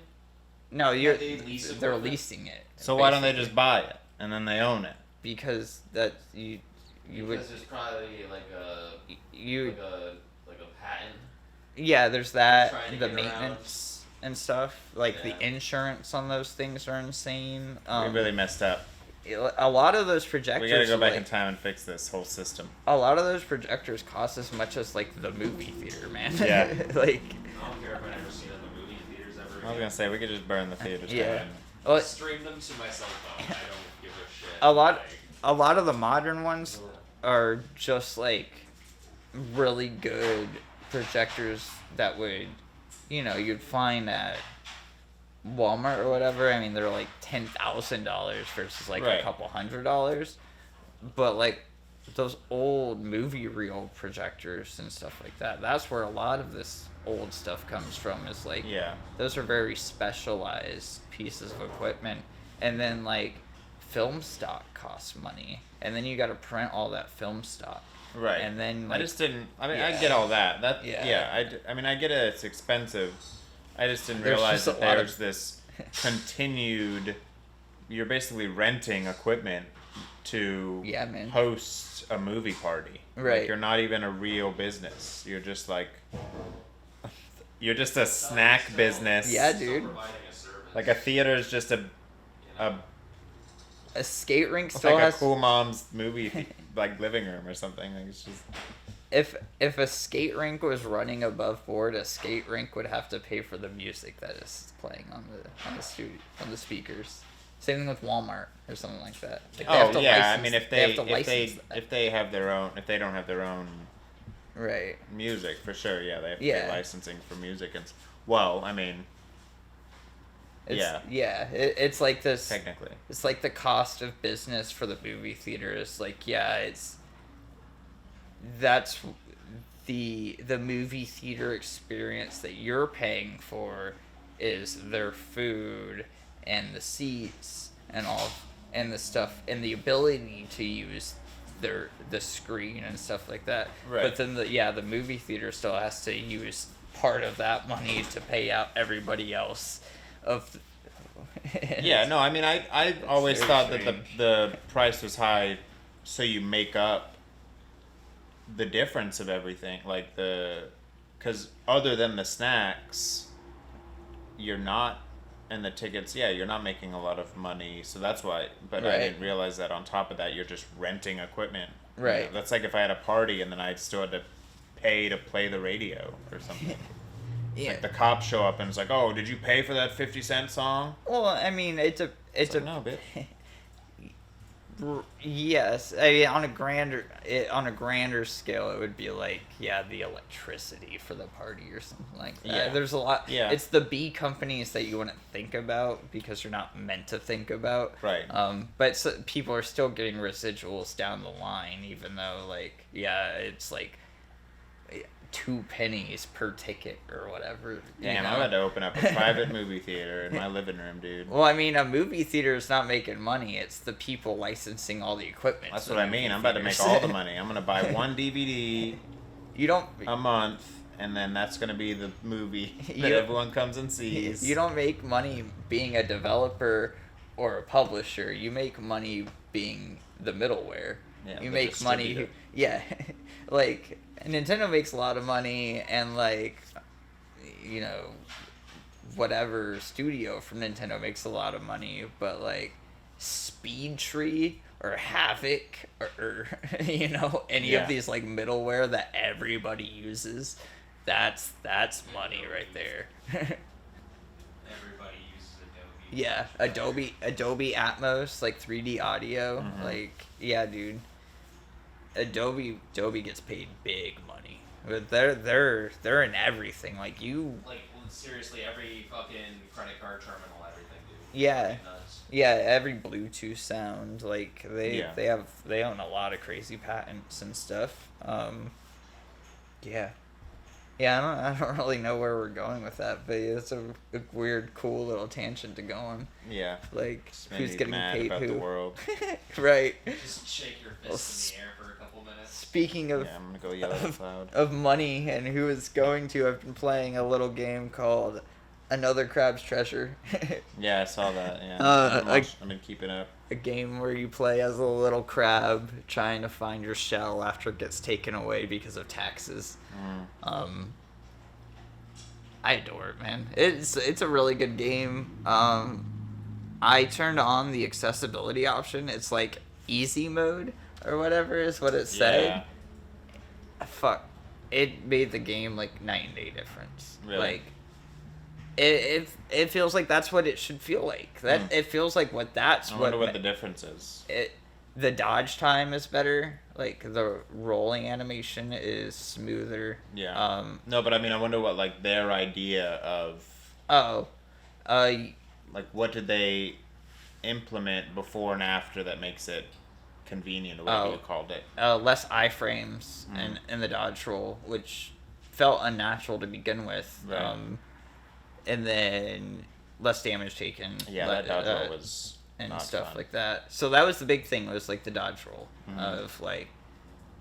No, they're leasing it. So why don't they just buy it and then they own it? Because that you would. Because there's probably like a patent. Yeah, there's that. The maintenance and stuff, like the insurance on those things are insane. We really messed up. A lot of those projectors. We gotta go back in time and fix this whole system. A lot of those projectors cost as much as like the movie theater, man. Yeah. Like. I don't care if I never see them in movie theaters ever. I was gonna say we could just burn the theaters. Yeah. down. Well, stream them to my cell phone. I don't give a shit. A lot of the modern ones are just like really good projectors that would, you'd find at Walmart or whatever. I mean, they're like $10,000 versus like a couple $100. But like those old movie reel projectors and stuff like that, that's where a lot of this old stuff comes from. Is like, those are very specialized pieces of equipment. And then like film stock costs money, and then you got to print all that film stock. Right. And then like, I just didn't. I mean, I get all that. I mean, I get it. It's expensive. I just didn't realize that there's this continued. You're basically renting equipment to host a movie party. Right. Like, you're not even a real business. You're just like. You're just a snack business. Yeah, dude. Like a theater is just a skate rink still like has a cool mom's movie like living room or something. Like, it's just. If a skate rink was running above board, a skate rink would have to pay for the music that is playing on the speakers. Same thing with Walmart or something like that. Like I mean, if they have their own, if they don't have their own music, for sure, they have to pay licensing for music and. Well, I mean. It's like this. Technically, it's like the cost of business for the movie theaters. Like, that's the movie theater experience that you're paying for is their food and the seats and all and the stuff and the ability to use the screen and stuff like that. Right. But then the movie theater still has to use part of that money to pay out everybody else. I mean, I always thought that the price was high, so you make up the difference of everything, like because other than the snacks, you're not, and the tickets, you're not making a lot of money, so that's why. But I didn't realize that on top of that, you're just renting equipment. Right. That's like if I had a party and then I still had to pay to play the radio or something. Like the cops show up and it's like, oh, did you pay for that 50-cent song? Well, I mean, no, bitch. Yes, I mean, on a grander scale, it would be like the electricity for the party or something like that. Yeah. There's a lot. Yeah. It's the B companies that you wouldn't think about because you're not meant to think about. Right. But people are still getting residuals down the line, even though it's like 2 pennies per ticket or whatever. Damn, I'm about to open up a private movie theater in my living room, dude. Well, I mean, a movie theater is not making money. It's the people licensing all the equipment. That's what I mean. I'm about to make all the money. I'm going to buy one DVD a month, and then that's going to be the movie that everyone comes and sees. You don't make money being a developer or a publisher. You make money being the middleware. You make money. Like, Nintendo makes a lot of money, and whatever studio from Nintendo makes a lot of money, but Speed Tree or Havoc or any of these middleware that everybody uses, that's money right there. Everybody uses Adobe. Adobe Atmos, 3D audio, dude. Adobe gets paid big money, but they're in everything. Seriously, every fucking credit card terminal, everything, dude. Every Bluetooth sound. They own a lot of crazy patents and stuff. I don't really know where we're going with that, but it's a weird, cool little tangent to go on. Yeah. Who's getting paid about who? The world. Right. Just shake your fist in the air for a couple minutes. Speaking of I'm gonna go yell out loud. Of money and who is going to, I've been playing a little game called Another Crab's Treasure. Yeah, I saw that. Yeah. I've been keeping up. A game where you play as a little crab trying to find your shell after it gets taken away because of taxes. I adore it, man. It's a really good game. I turned on the accessibility option. It's easy mode or whatever is what it said. Fuck. It made the game night and day difference. Really? it feels like that's what it should feel like. That it feels like I wonder what the difference is. The dodge time is better. Like the rolling animation is smoother. Yeah. No, but I mean, I wonder what like their idea of. Oh. Like, what did they implement before and after that makes it convenient, or whatever you called it? Less iframes in the dodge roll, which felt unnatural to begin with. Right. And then less damage taken. Yeah, that dodge roll was and not stuff fun. like that. So that was the big thing, was like the dodge roll of like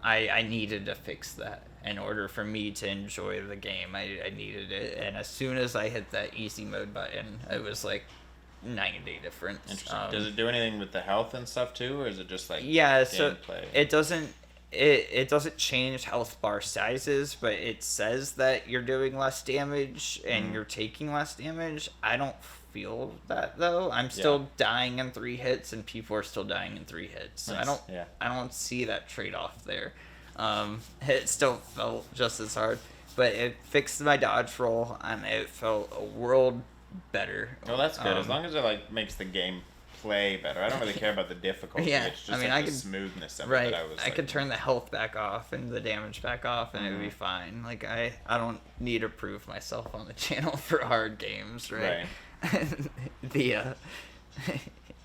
I needed to fix that in order for me to enjoy the game. I needed it, and as soon as I hit that easy mode button, it was like night and day difference. Interesting. Does it do anything with the health and stuff too, or is it just like so gameplay? It doesn't change health bar sizes, but it says that you're doing less damage and you're taking less damage. I don't feel that though. I'm still dying in 3 hits, and people are still dying in 3 hits. So Nice. I don't see that trade off there. It still felt just as hard, but it fixed my dodge roll, and it felt a world better. Well, that's good. As long as it like makes the game play better. I don't really care about the difficulty. Yeah, It's just I mean, like I the could- smoothness of Right, it that I was. I could turn the health back off and the damage back off, and it would be fine. Like I don't need to prove myself on the channel for hard games, right?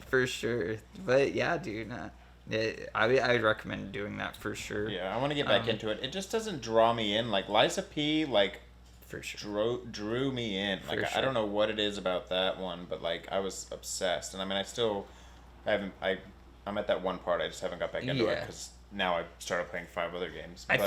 For sure. But yeah, dude, I would recommend doing that for sure. Yeah, I want to get back into it. It just doesn't draw me in. Like Liza P, like For sure. drew me in. Like For I sure. don't know what it is about that one, but like I was obsessed. And I mean, I'm at that one part. I just haven't got back into it Yeah. because now I've started playing 5 other games. I But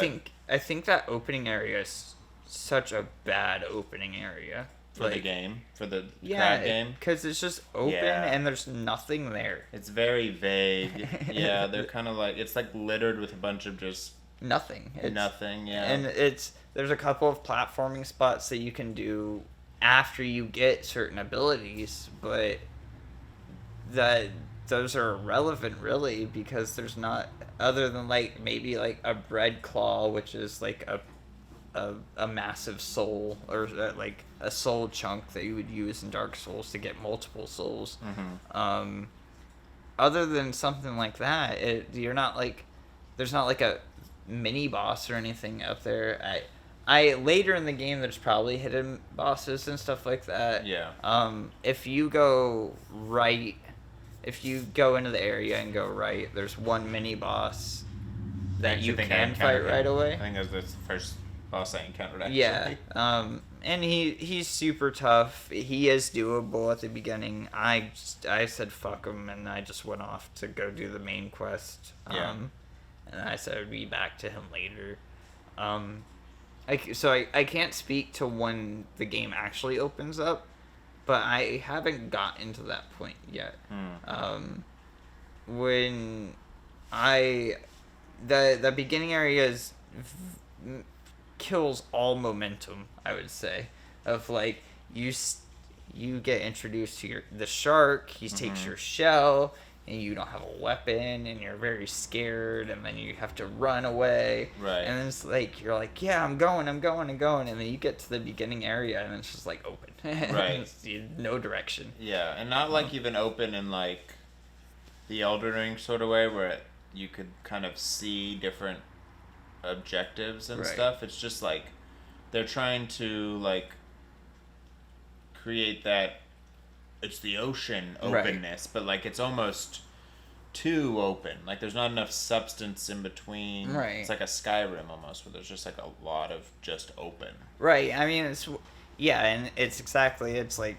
think that opening area is such a bad opening area. for the game, for the Yeah, crab game, because it's just open Yeah. and there's nothing there. it's very vague. Yeah, they're kind of like it's like littered with a bunch of just Nothing. nothing. Yeah, And there's a couple of platforming spots that you can do after you get certain abilities, but those are irrelevant really, because there's not, other than like maybe like a bread claw, which is like a massive soul, or like a soul chunk that you would use in Dark Souls to get multiple souls. Other than something like that, you're not like, there's not like a mini boss or anything up there. I later in the game, there's probably hidden bosses and stuff like that. Yeah. If you go right, if you go into the area and go right, there's one mini boss that you can fight right away. I think that's the first boss I encountered. Actually. Yeah. And he's super tough. He is doable at the beginning. I said fuck him, and I just went off to go do the main quest. Yeah. And I said I'd be back to him later. I can't speak to when the game actually opens up, but I haven't gotten to that point yet. When the beginning area kills all momentum, I would say, of like you get introduced to the shark. He takes your shell, and you don't have a weapon, and you're very scared, and then you have to run away. Right. And then it's like you're like, yeah, I'm going, and then you get to the beginning area, and it's just like open. Right. No direction. Yeah, and not like even open in like the Elden Ring sort of way where you could kind of see different objectives and Right. stuff. It's just like they're trying to like create that it's the ocean openness, but like it's almost too open. Like there's not enough substance in between. Right. It's like a Skyrim almost, where there's just like a lot of just open. Right. I mean, and it's like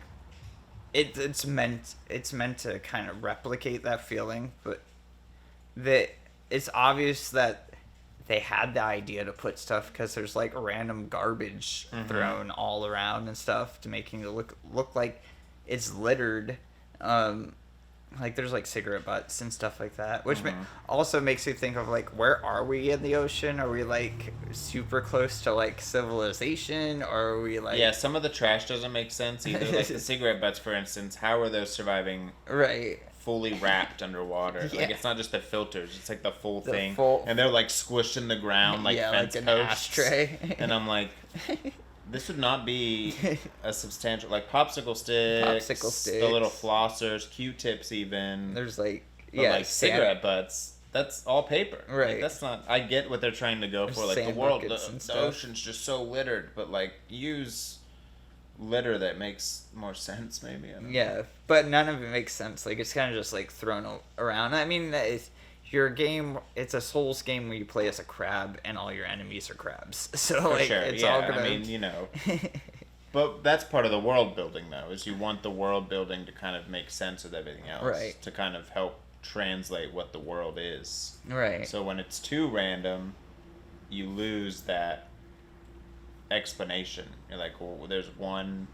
it's meant to kind of replicate that feeling, but it's obvious that they had the idea to put stuff, because there's like random garbage thrown all around and stuff to making it look like it's littered. Like there's like cigarette butts and stuff like that, which also makes you think of like, where are we in the ocean? Are we like super close to like civilization, or are we like... Yeah, some of the trash doesn't make sense either. Like the cigarette butts, for instance, how are those surviving Right. fully wrapped underwater? Yeah. Like it's not just the filters, it's like the full The thing. full- and they're like squished in the ground like yeah, fence like an posts. ashtray. And I'm like, this would not be a substantial, like popsicle sticks, the little flossers, Q-tips even. There's like, but like cigarette butts. That's all paper. Right. Like, that's not. I get what they're trying to go for. Like the world, the ocean's just so littered. But like use litter that makes more sense. Maybe. I don't know. But none of it makes sense. Like it's kind of just like thrown around. I mean, your game. It's a Souls game where you play as a crab and all your enemies are crabs. So for like sure. it's all gonna. I mean, But that's part of the world building, though. Is you want the world building to kind of make sense of everything else. Right. To kind of help translate what the world is. Right. So when it's too random, you lose that explanation. You're like, well, there's one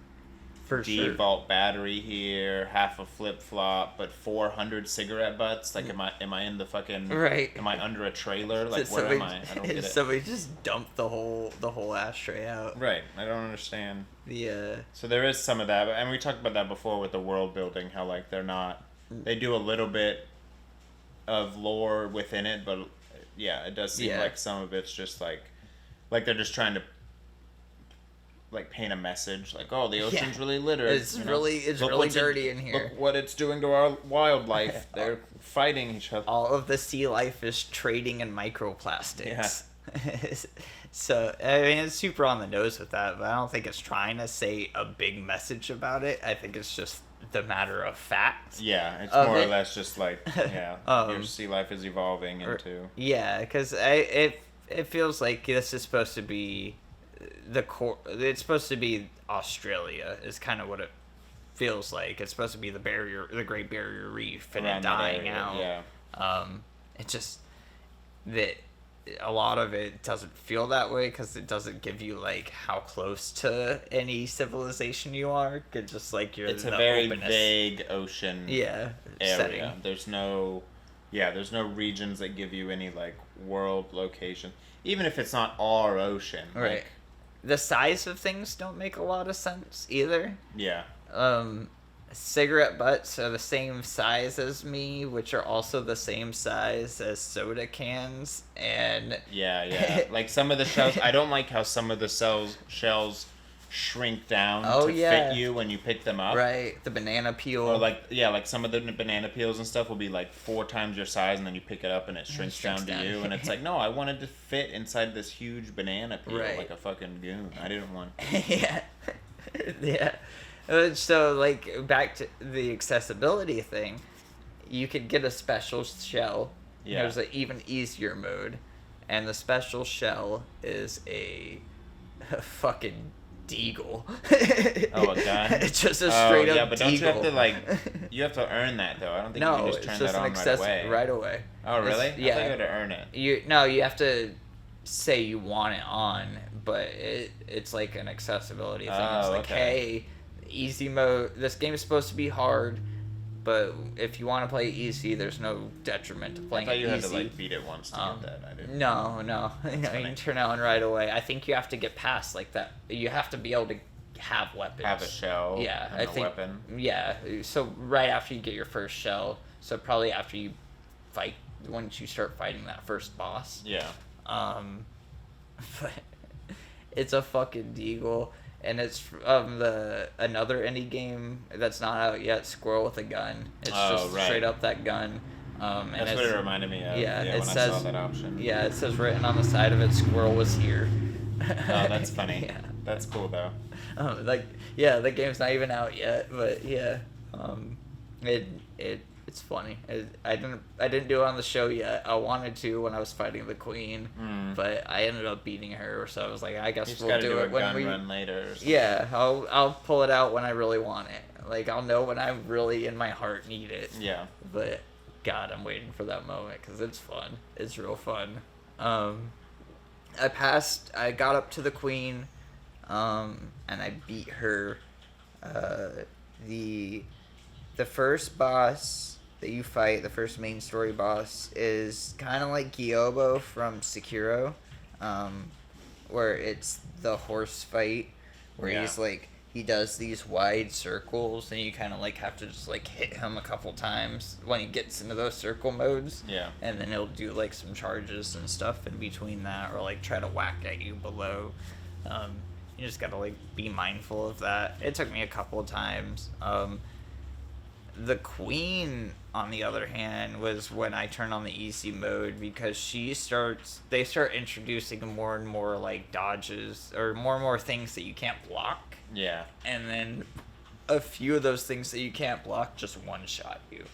default battery here, half a flip flop, but 400 cigarette butts. Like, am I in the fucking Am I under a trailer? Like, where am I? I don't get it. Somebody just dumped the whole ashtray out. Right. I don't understand. Yeah. So there is some of that, and we talked about that before with the world building. How like they do a little bit of lore within it, but yeah, it does seem like some of it's just like they're just trying to like paint a message, like, oh, the ocean's really littered. It's really dirty in here. Look what it's doing to our wildlife. They're fighting each other. All of the sea life is trading in microplastics. Yeah. So I mean, it's super on the nose with that, but I don't think it's trying to say a big message about it. I think it's just the matter of fact. Yeah, it's more or less just like, your sea life is evolving into. Yeah, because it feels like this is supposed to be the core. It's supposed to be Australia is kind of what it feels like. It's supposed to be the Great Barrier Reef, and it dying out. Yeah. It's just that a lot of it doesn't feel that way because it doesn't give you like how close to any civilization you are. It's just like it's a very vague ocean area. Setting. There's no regions that give you any like world location, even if it's not our ocean. Right. Like, the size of things don't make a lot of sense either. Yeah. Cigarette butts are the same size as me, which are also the same size as soda cans, and like some of the shells. I don't like how some of the shells shrink down to fit you when you pick them up. Right, the banana peel. Or like some of the banana peels and stuff will be like 4 times your size, and then you pick it up and it shrinks down to you, and it's like, no, I wanted to fit inside this huge banana peel like a fucking goon. I didn't want. Yeah. So, like, back to the accessibility thing, you could get a special shell. Yeah. There's an even easier mode, and the special shell is a fucking deagle. Oh, a gun? It's just a straight up but deagle. don't you have to, like, you have to earn that, though. I don't think you can just turn that on right away. Oh, really? Yeah. I thought you had to earn it. You have to say you want it on, but it's like an accessibility thing. It's like, hey, easy mode. This game is supposed to be hard, but if you want to play easy, there's no detriment to playing it easy. I thought you had to like beat it once to get that. I didn't. No, you can turn it on right away. I think you have to get past like that. You have to be able to have weapons. Have a shell. Yeah, and a weapon. Yeah, so right after you get your first shell, so probably after you fight, once you start fighting that first boss. Yeah. But it's a fucking deagle. And it's from another indie game that's not out yet, Squirrel with a Gun. It's just straight up that gun. That's what it reminded me of. Yeah, when I saw that option. Yeah, it says written on the side of it, "Squirrel was here." Oh, that's funny. Yeah. That's cool though. The game's not even out yet, but yeah, it's funny. I didn't do it on the show yet. I wanted to when I was fighting the queen, but I ended up beating her. So I was like, I guess we'll do it when we run later. Or yeah, I'll pull it out when I really want it. Like I'll know when I really in my heart need it. Yeah. But God, I'm waiting for that moment because it's fun. It's real fun. I got up to the queen, and I beat her. The first boss that you fight, the first main story boss, is kind of like Gyobo from Sekiro, where it's the horse fight, where he's like, he does these wide circles, and you kind of like have to just like hit him a couple times when he gets into those circle modes. Yeah. And then he'll do like some charges and stuff in between that, or like try to whack at you below. you just gotta like be mindful of that. It took me a couple of times. The Queen, on the other hand, was when I turned on the easy mode, because they start introducing more and more like dodges or more things that you can't block. Yeah. And then a few of those things that you can't block just one shot you.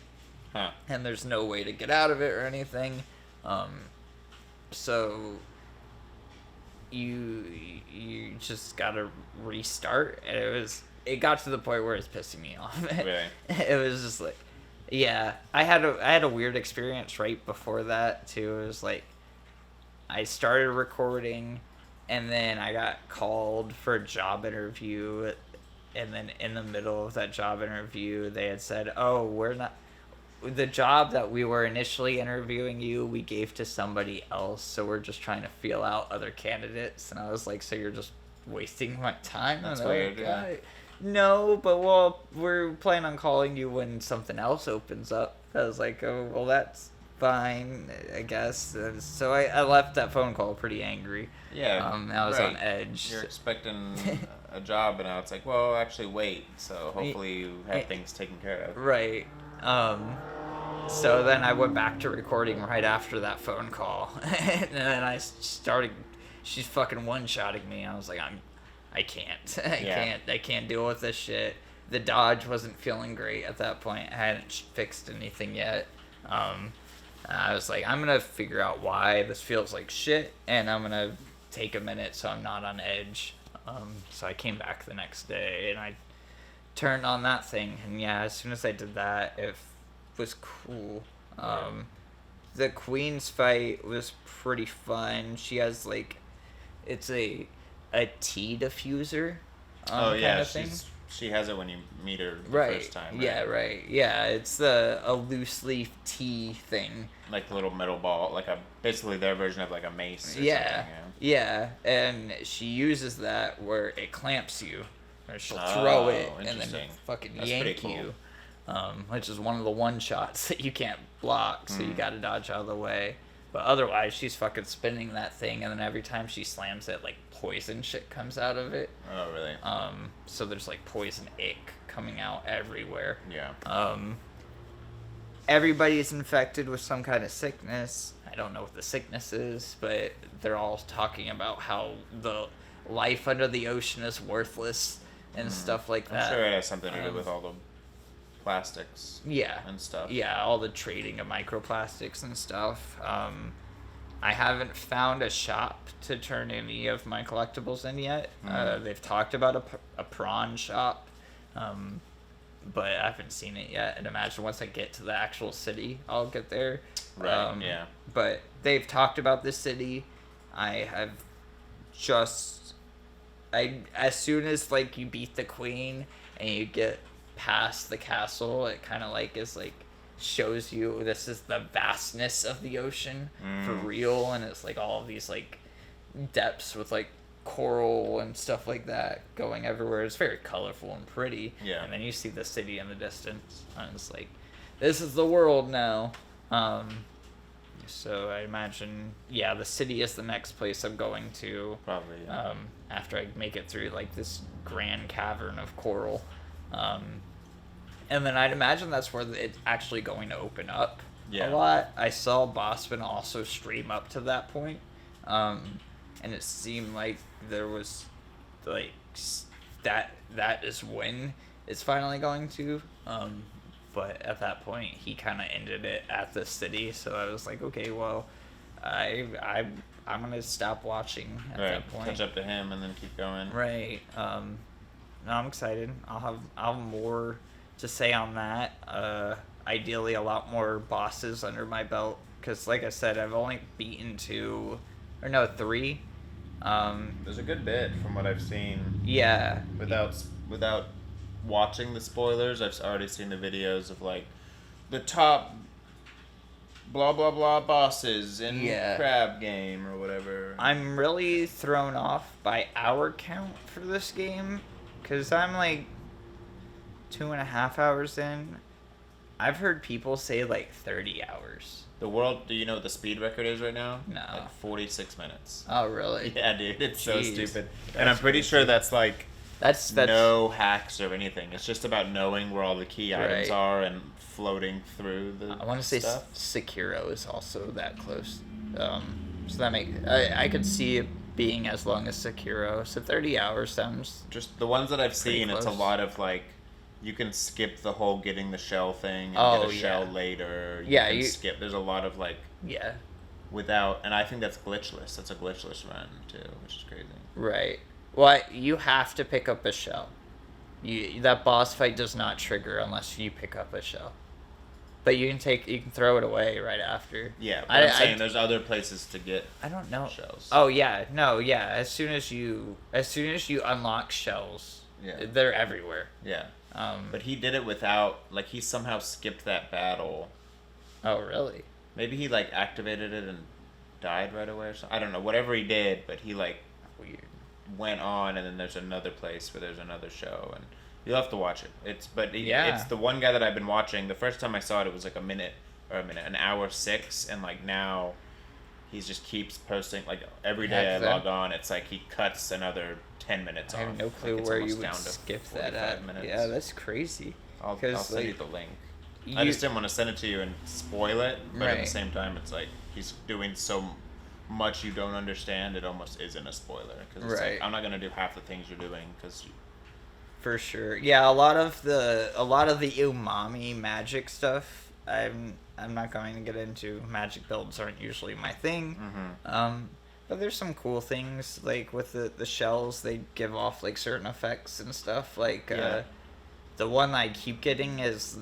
Huh. And there's no way to get out of it or anything. So you just gotta restart, and it got to the point where it's pissing me off. Really? It was just like, yeah, I had a weird experience right before that too. It was like, I started recording, and then I got called for a job interview, and then in the middle of that job interview, they had said, "Oh, we're not." The job that we were initially interviewing you, we gave to somebody else, so we're just trying to feel out other candidates. And I was like, so you're just wasting my time? That's and weird, like, yeah. No, but we're planning on calling you when something else opens up. I was like, oh, well, that's fine, I guess. So I left that phone call pretty angry. Yeah. I was on edge. You're expecting a job, and now it's like, well, actually, wait. So hopefully you have things taken care of. Right. So then I went back to recording right after that phone call, and then she's fucking one-shotting me. I was like, I can't deal with this shit. The dodge wasn't feeling great at that point. I hadn't fixed anything yet. I was like, I'm gonna figure out why this feels like shit, and I'm gonna take a minute so I'm not on edge. So I came back the next day, and I turned on that thing, and yeah, as soon as I did that, it was cool. The Queen's fight was pretty fun. She has like, it's a tea diffuser. Oh yeah, kind of thing. she has it when you meet her the Right. first time. Right? Yeah, right. Yeah, it's a loose leaf tea thing. Like the little metal ball, like basically their version of like a mace. Or Yeah. something, Yeah, and she uses that where it clamps you. Or she'll throw it and then interesting. fucking That's yank pretty cool. you. Which is one of the one shots that you can't block, so you gotta dodge out of the way. But otherwise, she's fucking spinning that thing, and then every time she slams it, like poison shit comes out of it. Oh really? So there's like poison ick coming out everywhere. Yeah. Everybody's infected with some kind of sickness. I don't know what the sickness is, but they're all talking about how the life under the ocean is worthless and stuff like that. I'm sure it has something to do with all the plastics. Yeah. And stuff. Yeah, all the trading of microplastics and stuff. I haven't found a shop to turn any of my collectibles in yet. They've talked about a prawn shop, but I haven't seen it yet. And imagine once I get to the actual city, I'll get there. Right. Yeah. But they've talked about this city. I have as soon as like you beat the queen and you get past the castle, it kind of like is like shows you this is the vastness of the ocean for real, and it's like all of these like depths with like coral and stuff like that going everywhere. It's very colorful and pretty. Yeah. And then you see the city in the distance, and it's like, this is the world now. So I imagine, yeah, the city is the next place I'm going to. Probably. Yeah. After I make it through like this grand cavern of coral. And then I'd imagine that's where it's actually going to open up a lot. I saw Bossman also stream up to that point. And it seemed like there was like that is when it's finally going to. But at that point, he kind of ended it at the city. So I was like, okay, well, I'm gonna stop watching at that point. Catch up to him and then keep going. Right. No, I'm excited. I'll have more to say on that. Ideally, a lot more bosses under my belt, because like I said, I've only beaten 3. There's a good bit from what I've seen. Yeah. Without watching the spoilers, I've already seen the videos of like the top blah blah blah bosses in Crab Game or whatever. I'm really thrown off by hour count for this game, because I'm like 2.5 hours in, I've heard people say like 30 hours. The world, do you know what the speed record is right now? No. Like 46 minutes. Oh, really? Yeah, dude, it's so Jeez. stupid. And I'm pretty sure that's like That's no hacks or anything. It's just about knowing where all the key items Right. are and floating through the I want to say stuff. Sekiro is also that close. So that I could see it being as long as Sekiro. So 30 hours sounds. Just the ones that I've Pretty seen, it's a close. lot of like, you can skip the whole getting the shell thing and Oh, get a shell yeah. later. Yeah, can you- skip. There's a lot of like Yeah. without, and I think that's glitchless. That's a glitchless run too, which is crazy. Right. Well, you have to pick up a shell. That boss fight does not trigger unless you pick up a shell. But you can throw it away right after. Yeah, but I'm saying there's other places to get I don't know. shells. Oh yeah, no, yeah. As soon as you unlock shells, Yeah. they're everywhere. Yeah. Um. But he did it without, like, he somehow skipped that battle. Oh really? Maybe he, like, activated it and died right away or something. I don't know. Whatever he did, but he, like, Weird. went on, and then there's another place where there's another show, and you'll have to watch it. It's the one guy that I've been watching. The first time I saw it was, like, an hour 6, and, like, now he just keeps posting, like, every day Heck, I log on, it's like he cuts another 10 minutes I off. have no clue Like, it's where almost you would down to skip that 45 at. minutes. Yeah, that's crazy. I'll 'Cause, send you like, the link. I just didn't want to send it to you and spoil it, but at Right. the same time, it's like he's doing so much you don't understand. It almost isn't a spoiler because it's Right. like I'm not gonna do half the things you're doing because For sure. Yeah, a lot of the umami magic stuff. I'm not going to get into. Magic builds aren't usually my thing. But there's some cool things like with the shells. They give off like certain effects and stuff. Like Yeah. the one I keep getting is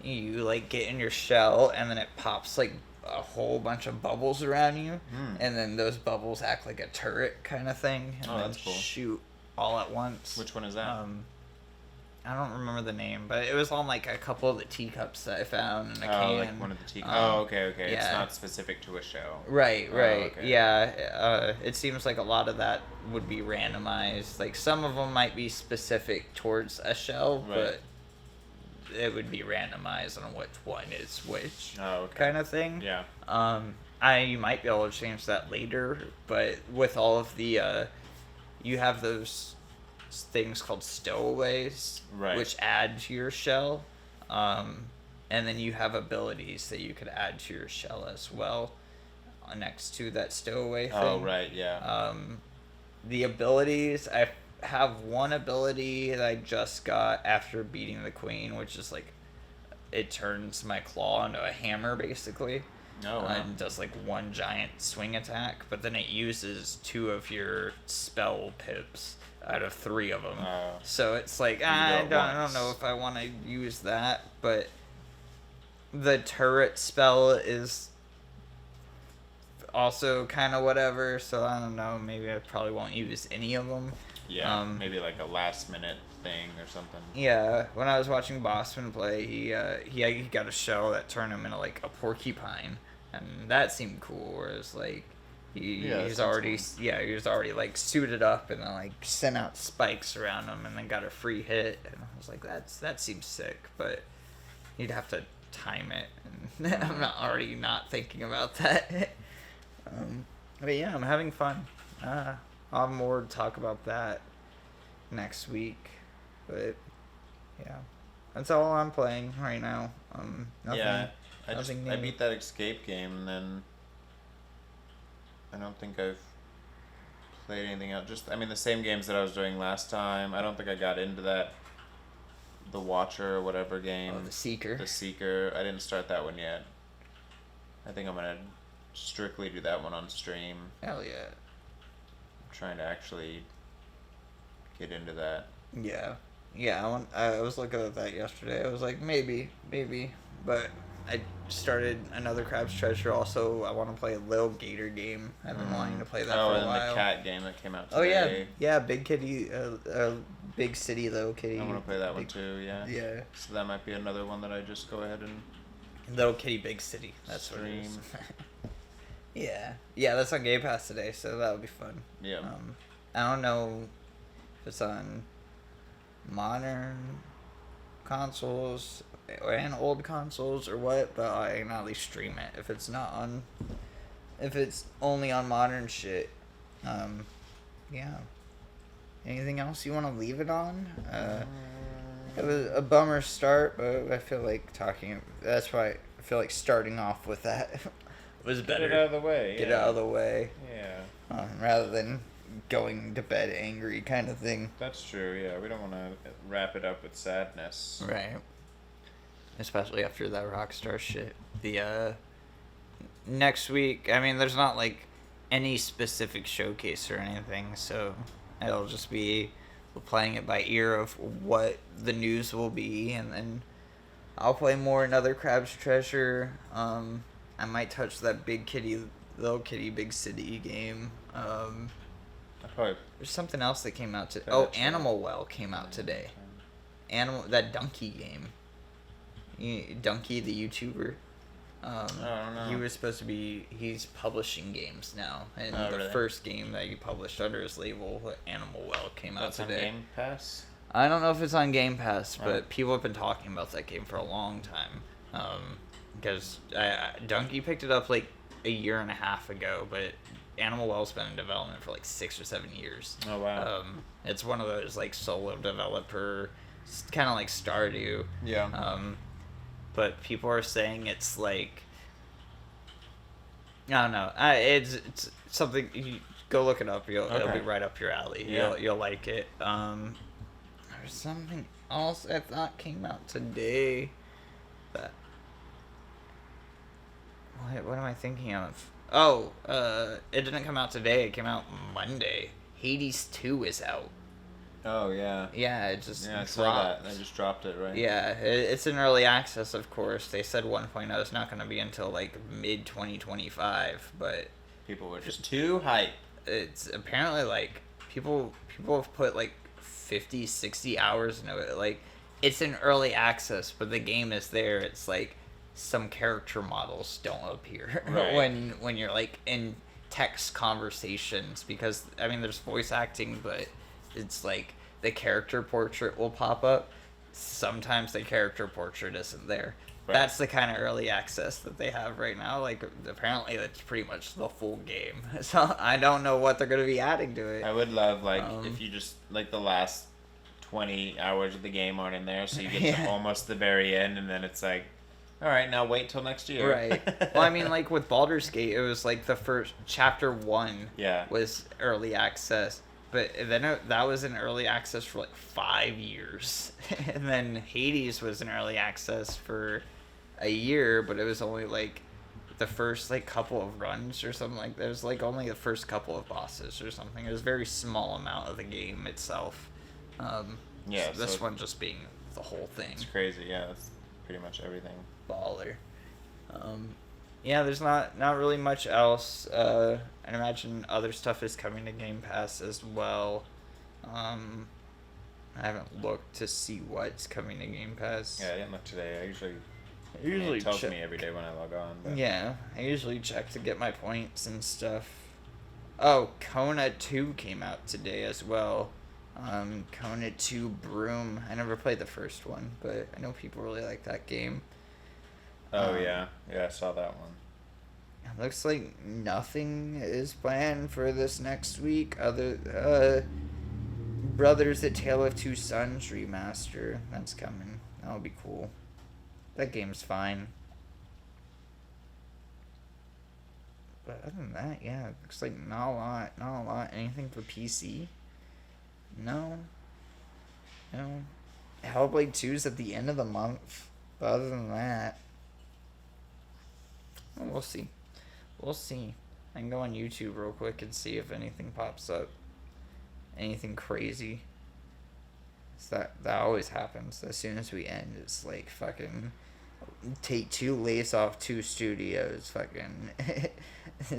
you like get in your shell and then it pops like a whole bunch of bubbles around you, and then those bubbles act like a turret kind of thing, and Oh, then that's cool. shoot all at once. Which one is that? I don't remember the name, but it was on like a couple of the teacups that I found in a can. Oh, like one of the tea. Okay. It's yeah. not specific to a show. Right. Oh, okay. Yeah. It seems like a lot of that would be randomized. Like some of them might be specific towards a shell, Right. but it would be randomized on which one is which. Oh, okay. Kind of thing. Yeah. You might be able to change that later, but with all of the, you have those things called stowaways, Right. which add to your shell, and then you have abilities that you could add to your shell as well, next to that stowaway thing. Oh, right. Yeah. The abilities, I have one ability that I just got after beating the queen, which is like, it turns my claw into a hammer basically. Oh, wow. And does like one giant swing attack, but then it uses 2 of your spell pips out of 3 of them. Oh. So it's like do I it don't once. know if I want to use that, but the turret spell is also kind of whatever. So I don't know. Maybe I probably won't use any of them. Yeah. Maybe like a last minute thing or something. Yeah, when I was watching Bosman play, he got a shell that turned him into like a porcupine, and that seemed cool. Whereas like he Yeah, that was sounds already like suited up and then like sent out spikes around him and then got a free hit, and I was like that seems sick, but you'd have to time it, and I'm not thinking about that. But yeah, I'm having fun. I'll have more to talk about that next week. But yeah, that's all I'm playing right now. Nothing. Yeah. I nothing I new. beat that escape game and then I don't think I've played anything else. Just the same games that I was doing last time. I don't think I got into that the Watcher or whatever game. Oh, the Seeker. The Seeker. I didn't start that one yet. I think I'm gonna strictly do that one on stream. Hell yeah. I'm trying to actually get into that. Yeah. Yeah, I was looking at that yesterday. I was like, maybe, but I started another Crab's Treasure. Also, I want to play a Lil Gator game. I've been wanting to play that for a and while. the cat game that came out Oh yeah, today. yeah, Big Kitty, Big City, Little Kitty. I want to play that one Big- too, yeah. Yeah, So that might be another one that I just go ahead and Little Kitty, Big City. That's what it is. stream. yeah, that's on Game Pass today, so that would be fun. Yeah. I don't know if it's on modern consoles and old consoles or what, but I can at least stream it if it's only on modern shit. Yeah. Anything else you want to leave it on? It was a bummer start, but I feel like that's why I feel like starting off with that was better. Get it out of the way. Get it out of the way. Yeah. Rather than going to bed angry kind of thing. That's true, yeah. We don't want to wrap it up with sadness. Right. Especially after that Rockstar shit. The, next week, I mean, there's not, like, any specific showcase or anything, so it'll just be playing it by ear of what the news will be, and then I'll play more Another Crab's Treasure. I might touch that Little Kitty Big City game. There's something else that came out Animal Well came out today. That Donkey game. Donkey the YouTuber. I don't know. He was supposed to be. He's publishing games now, and the really? first game that he published under his label, Animal Well, came out That's today. on Game Pass? I don't know if it's on Game Pass, but people have been talking about that game for a long time. Because Donkey picked it up like a year and a half ago, but Animal Well's been in development for like 6 or 7 years. Oh wow. It's one of those like solo developer, kind of like Stardew. Yeah. But people are saying it's like, I don't know. It's something. You go look it up. It'll be right up your alley. Yeah. You'll like it. There's something else I thought came out today. That. What am I thinking of? Oh, it didn't come out today. It came out Monday. Hades 2 is out. Oh yeah. Yeah, it just I dropped. saw that. They just dropped it, right? Yeah, it's in early access, of course. They said 1.0 is not going to be until like mid 2025, but People were just too hype. it's apparently like people have put like 50, 60 hours into it. Like, it's in early access, but the game is there. It's like some character models don't appear Right. when you're like in text conversations, because I mean there's voice acting, but it's like the character portrait will pop up. Sometimes the character portrait isn't there. Right. That's the kind of early access that they have right now. Like, apparently that's pretty much the full game. So I don't know what they're going to be adding to it. I would love, like, if you just, like, the last 20 hours of the game aren't in there, so you get to almost the very end, and then it's like, all right, now wait till next year. Right. Well, I mean, like, with Baldur's Gate, it was, like, the first, Chapter 1 was early access. But then that was in early access for, like, 5 years. And then Hades was in early access for a year, but it was only, like, the first, like, couple of runs or something like that. It was, like, only the first couple of bosses or something. It was a very small amount of the game itself. So this one just being the whole thing. It's crazy, yeah. That's pretty much everything. Baller. Yeah, there's not really much else. I imagine other stuff is coming to Game Pass as well. I haven't looked to see what's coming to Game Pass. Yeah, I didn't look today. I usually it tells me every day when I log on. But. Yeah, I usually check to get my points and stuff. Oh, Kona 2 came out today as well. Kona 2 Broom. I never played the first one, but I know people really like that game. Oh, yeah, I saw that one. Looks like nothing is planned for this next week. Other Brothers: A Tale of Two Sons remaster. That's coming. That'll be cool. That game's fine. But other than that, yeah, it looks like not a lot. Anything for PC? No. Hellblade 2 is at the end of the month. But other than that, we'll see. I can go on YouTube real quick and see if anything pops up. Anything crazy. That always happens. As soon as we end, it's like fucking Take-Two lays off 2 studios. Fucking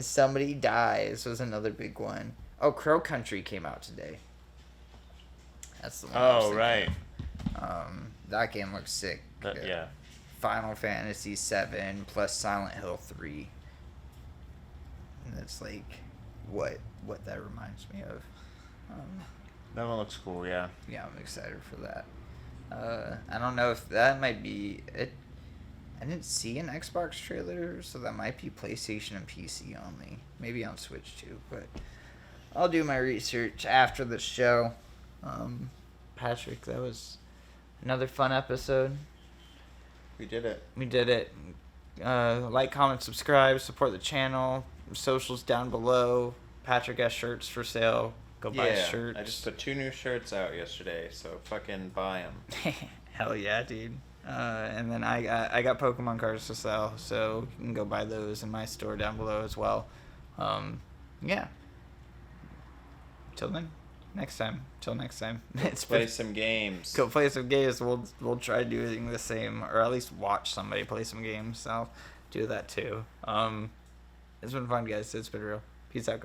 somebody dies was another big one. Oh, Crow Country came out today. That's the one. Oh, right. That game looks sick. Yeah. Final Fantasy VII plus Silent Hill 3. And that's like what that reminds me of. That one looks cool, yeah. Yeah, I'm excited for that. I don't know if that might be it. I didn't see an Xbox trailer, so that might be PlayStation and PC only. Maybe on Switch too, but I'll do my research after the show. Patrick, that was another fun episode. We did it. We did it. Like, comment, subscribe, support the channel. Socials down below. Patrick has shirts for sale. Go buy shirts. I just put 2 new shirts out yesterday, so fucking buy them. Hell yeah, dude. And then I got Pokemon cards to sell, so you can go buy those in my store down below as well. Yeah. Till then, next time. Till next time. Let's play some games. Go play some games. We'll try doing the same, or at least watch somebody play some games. I'll do that too. It's been fun, guys. It's been real. Peace out.